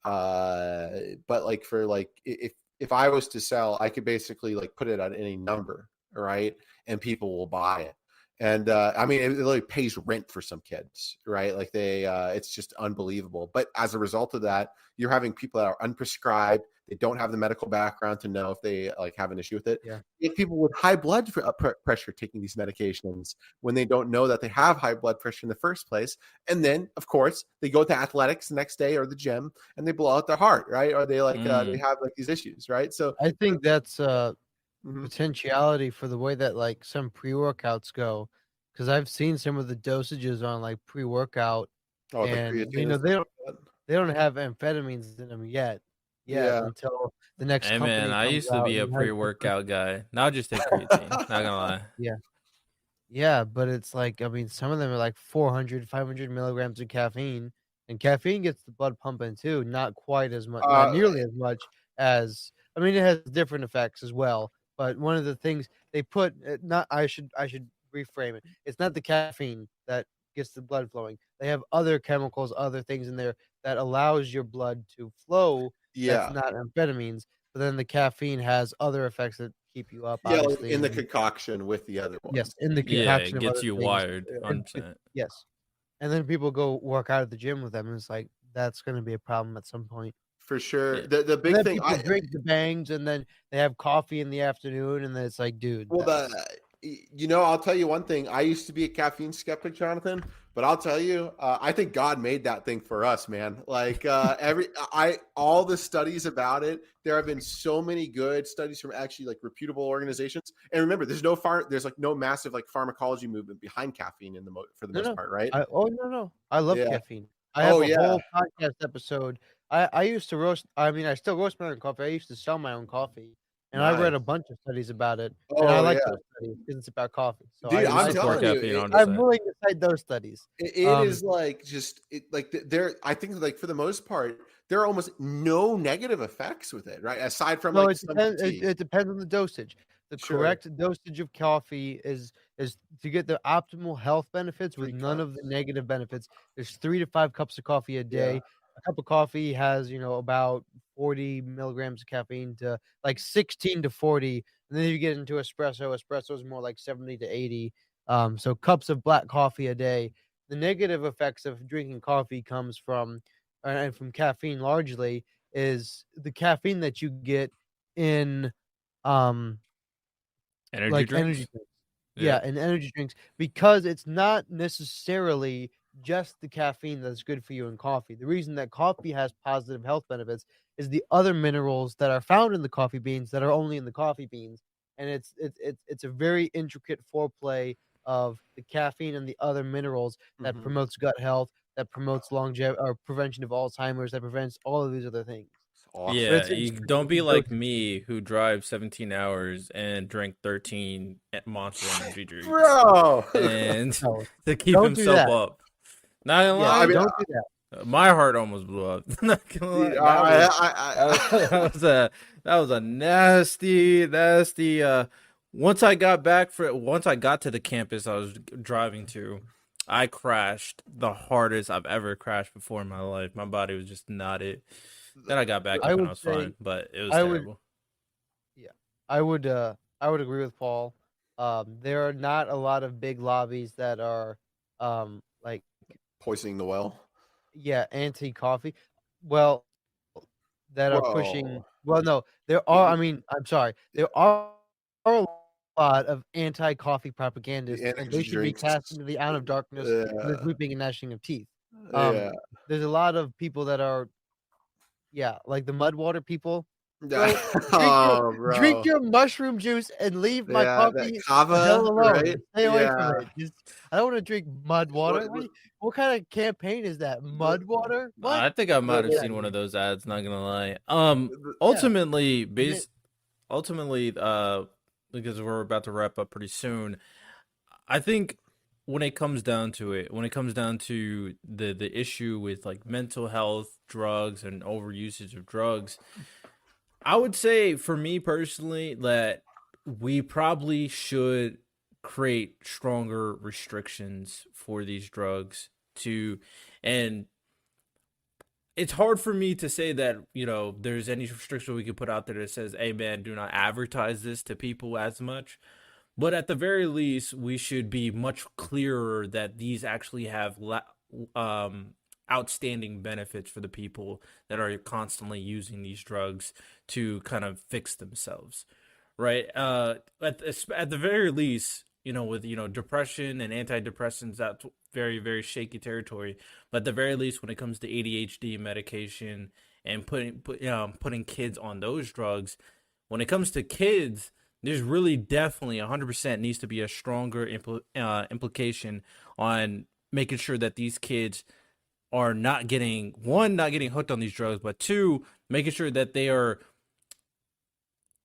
Speaker 3: But like for like if I was to sell, I could basically like put it at any number, right? And people will buy it. And I mean, it really pays rent for some kids, right? Like it's just unbelievable. But as a result of that, you're having people that are unprescribed. They don't have the medical background to know if they like have an issue with it.
Speaker 2: Yeah.
Speaker 3: You have people with high blood pressure taking these medications when they don't know that they have high blood pressure in the first place. And then, of course, they go to athletics the next day or the gym and they blow out their heart, right? Or they like they have like these issues, right? So
Speaker 2: I think that's
Speaker 3: mhm.
Speaker 2: potentiality for the way that like some pre-workouts go, because I've seen some of the dosages on like pre-workout,
Speaker 3: Oh, the
Speaker 2: and
Speaker 3: creatine and
Speaker 2: they
Speaker 3: stuff
Speaker 2: don't
Speaker 3: like that.
Speaker 2: they don't have amphetamines in them yet
Speaker 3: Yeah.
Speaker 2: until the next
Speaker 1: Hey man,
Speaker 2: company
Speaker 1: I
Speaker 2: comes
Speaker 1: used to
Speaker 2: out
Speaker 1: be a
Speaker 2: and has different.
Speaker 1: pre-workout guy. Now I just take creatine. Not gonna lie.
Speaker 2: Yeah, but it's like, I mean, some of them are like 400, 500 milligrams of caffeine, and caffeine gets the blood pumping too. Not quite as much, not
Speaker 3: Uh,
Speaker 2: nearly as much as. I mean, it has different effects as well. But one of the things they put, not I should reframe it. It's not the caffeine that gets the blood flowing. They have other chemicals, other things in there that allows your blood to flow. That's
Speaker 3: yeah.
Speaker 2: not amphetamines. But then the caffeine has other effects that keep you up,
Speaker 3: Yeah, like
Speaker 2: obviously,
Speaker 3: in
Speaker 2: and
Speaker 3: the
Speaker 2: then
Speaker 3: concoction with the other
Speaker 2: yes,
Speaker 3: ones.
Speaker 2: in the
Speaker 3: Yeah.
Speaker 1: Yeah, it
Speaker 2: concoction of
Speaker 1: gets
Speaker 2: other
Speaker 1: you
Speaker 2: things.
Speaker 1: wired,
Speaker 2: It
Speaker 1: 100%.
Speaker 2: yes, and then people go work out at the gym with them, and it's like, that's gonna be a problem at some point.
Speaker 3: For sure.
Speaker 1: Yeah.
Speaker 3: The
Speaker 2: And
Speaker 3: big
Speaker 2: then
Speaker 3: thing
Speaker 2: people drink the Bangs, and then they have coffee in the afternoon, and then it's like, dude,
Speaker 3: well,
Speaker 2: that's
Speaker 3: I'll tell you one thing. I used to be a caffeine skeptic, Jonathan, but I'll tell you, I think God made that thing for us, man. Like all the studies about it. There have been so many good studies from actually like reputable organizations. And remember, there's like no massive like pharmacology movement behind caffeine for the most
Speaker 2: no.
Speaker 3: part, right?
Speaker 2: No. I love
Speaker 3: Yeah.
Speaker 2: caffeine. I have
Speaker 3: Oh
Speaker 2: a
Speaker 3: yeah.
Speaker 2: whole podcast episode I used to roast. I mean, I still roast my own coffee. I used to sell my own coffee, and I read
Speaker 3: Nice.
Speaker 2: a bunch of studies about it, and I
Speaker 3: Oh
Speaker 2: like
Speaker 3: yeah,
Speaker 2: those studies because it's about coffee. So
Speaker 3: dude.
Speaker 1: We
Speaker 3: I'm
Speaker 1: support
Speaker 3: telling you,
Speaker 1: caffeine
Speaker 2: I'm
Speaker 1: 100%.
Speaker 2: willing to cite those studies.
Speaker 3: it is like just like there. I think like for the most part, there are almost no negative effects with it, right? Aside from
Speaker 2: No,
Speaker 3: like
Speaker 2: it
Speaker 3: some
Speaker 2: depends.
Speaker 3: fatigue.
Speaker 2: It depends on the dosage. The
Speaker 3: Sure.
Speaker 2: correct dosage of coffee is to get the optimal health benefits with
Speaker 3: 3
Speaker 2: none of the
Speaker 3: cups.
Speaker 2: negative benefits. There's 3 to 5 cups of coffee a
Speaker 3: Yeah.
Speaker 2: day. A cup of coffee has, about 40 milligrams of caffeine to like 16 to 40. And then you get into espresso. Espresso is more like 70 to 80. So cups of black coffee a day. The negative effects of drinking coffee comes from and from caffeine largely is the caffeine that you get in, um,
Speaker 1: Energy
Speaker 2: like, energy
Speaker 1: drinks?
Speaker 2: drinks.
Speaker 1: Yeah.
Speaker 2: Yeah, in energy drinks, because it's not necessarily just the caffeine that's good for you in coffee. The reason that coffee has positive health benefits is the other minerals that are found in the coffee beans that are only in the coffee beans, and it's a very intricate foreplay of the caffeine and the other minerals that
Speaker 3: Mhm.
Speaker 2: promotes gut health, that promotes longevity or prevention of Alzheimer's, that prevents all of these other things.
Speaker 3: It's
Speaker 2: But
Speaker 3: awesome.
Speaker 1: Yeah,
Speaker 2: it's
Speaker 1: you
Speaker 2: just
Speaker 1: don't
Speaker 2: it's a
Speaker 1: be like
Speaker 2: dosage.
Speaker 1: me who drive 17 hours and drank 13 Monster Energy drinks
Speaker 3: Bro.
Speaker 1: and
Speaker 2: No,
Speaker 1: to keep
Speaker 2: don't do
Speaker 1: himself
Speaker 2: that.
Speaker 1: up. Not gonna
Speaker 2: Yeah,
Speaker 3: I
Speaker 1: lie,
Speaker 3: mean,
Speaker 2: don't do that.
Speaker 1: my heart almost blew up. Not gonna lie, that was a nasty. Once I got to the campus I was driving to, I crashed the hardest I've ever crashed before in my life. My body was just not it. Then I got back
Speaker 2: I
Speaker 1: up and I
Speaker 2: would
Speaker 1: was
Speaker 2: say
Speaker 1: fine, but it was
Speaker 2: I would
Speaker 1: terrible.
Speaker 2: yeah. I would agree with Paul. There are not a lot of big lobbies that are, like,
Speaker 3: poisoning the well.
Speaker 2: yeah, anti-coffee. Well, that are pushing
Speaker 3: Whoa.
Speaker 2: well, no, there are,
Speaker 3: The
Speaker 2: I mean, I'm sorry. There are a lot of anti-coffee propagandists, and they
Speaker 3: energy
Speaker 2: should be
Speaker 3: drinks.
Speaker 2: cast into the out of darkness with
Speaker 3: Yeah.
Speaker 2: weeping and gnashing of teeth.
Speaker 3: Yeah.
Speaker 2: There's a lot of people that are yeah, like the mud water people. Bro, drink your
Speaker 3: Oh,
Speaker 2: drink
Speaker 3: bro.
Speaker 2: your mushroom juice and leave my
Speaker 3: Yeah, that
Speaker 2: coffee the hell
Speaker 3: kava,
Speaker 2: alone.
Speaker 3: right?
Speaker 2: Stay away from
Speaker 3: Yeah.
Speaker 2: it. Just I don't wanna drink mud water.
Speaker 3: What
Speaker 2: What kind of campaign is that?
Speaker 3: the
Speaker 2: Mud water? What?
Speaker 1: I think I
Speaker 3: the
Speaker 1: might have
Speaker 2: Get
Speaker 1: seen
Speaker 2: outta
Speaker 1: one of
Speaker 2: here.
Speaker 1: those ads, not gonna lie.
Speaker 3: the
Speaker 2: Yeah,
Speaker 1: Ultimately,
Speaker 2: and it
Speaker 1: because we're about to wrap up pretty soon, I think when it comes down to it, when it comes down to the issue with like mental health, drugs, and overusage of drugs, I would say for me personally that we probably should create stronger restrictions for these drugs to, and it's hard for me to say that, there's any restriction we could put out there that says, hey man, do not advertise this to people as much. But at the very least, we should be much clearer that these actually have um, outstanding benefits for the people that are constantly using these drugs to kind of fix themselves, right? At the very least, with depression and antidepressants, that's very very shaky territory. But at the very least, when it comes to ADHD medication and putting kids on those drugs, when it comes to kids, there's really definitely 100% needs to be a stronger implication on making sure that these kids are not getting hooked on these drugs, but two, making sure that they are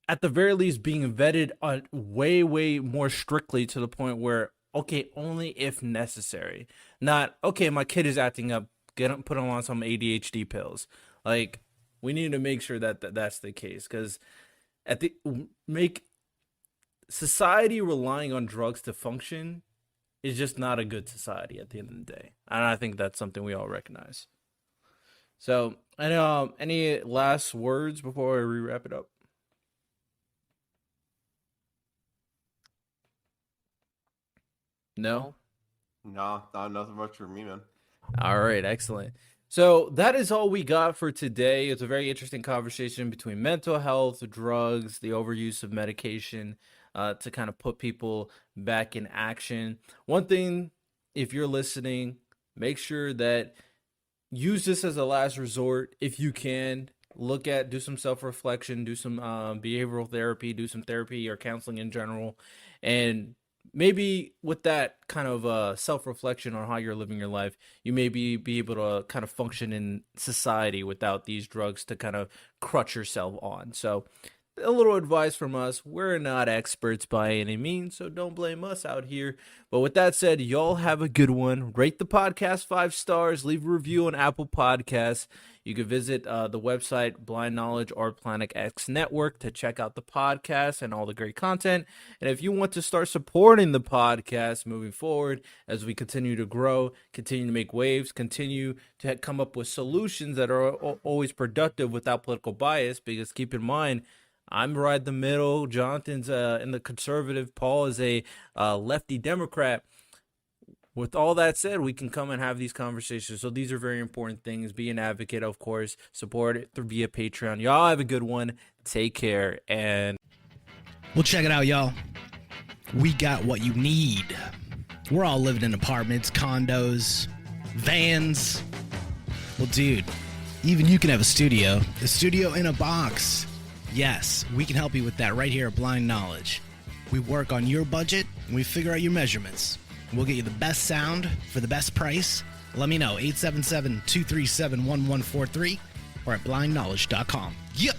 Speaker 1: at the very least being vetted on way more strictly to the point where, okay, only if necessary, not okay, my kid is acting up, put them on some ADHD pills. Like, we need to make sure that's the case, because at the make society relying on drugs to function is just not a good society at the end of the day. And I think that's something we all recognize. So, and any last words before we wrap it up? No?
Speaker 3: No, not nothing much for me, man.
Speaker 1: All right, excellent. So that is all we got for today. It's a very interesting conversation between mental health, drugs, the overuse of medication, to kind of put people back in action. One thing, if you're listening, make sure that use this as a last resort if you can. Do some self-reflection, do some behavioral therapy, do some therapy or counseling in general, and maybe with that kind of self-reflection on how you're living your life, you may be able to kind of function in society without these drugs to kind of crutch yourself on. So a little advice from us. We're not experts by any means, so don't blame us out here. But with that said, y'all have a good one. Rate the podcast 5 stars. Leave a review on Apple Podcasts. You can visit the website Blind Knowledge or Planet X Network to check out the podcast and all the great content. And if you want to start supporting the podcast moving forward as we continue to grow, continue to make waves, continue to come up with solutions that are always productive without political bias, because keep in mind, I'm right the middle. Jonathan's in the conservative. Paul is a lefty Democrat. With all that said, we can come and have these conversations. So these are very important things. Be an advocate, of course. Support it via Patreon. Y'all have a good one. Take care. And
Speaker 4: well, check it out, y'all. We got what you need. We're all living in apartments, condos, vans. Well, dude, even you can have a studio in a box. Yes, we can help you with that right here at Blind Knowledge. We work on your budget, and we figure out your measurements. We'll get you the best sound for the best price. Let me know, 877-237-1143 or at blindknowledge.com. Yep.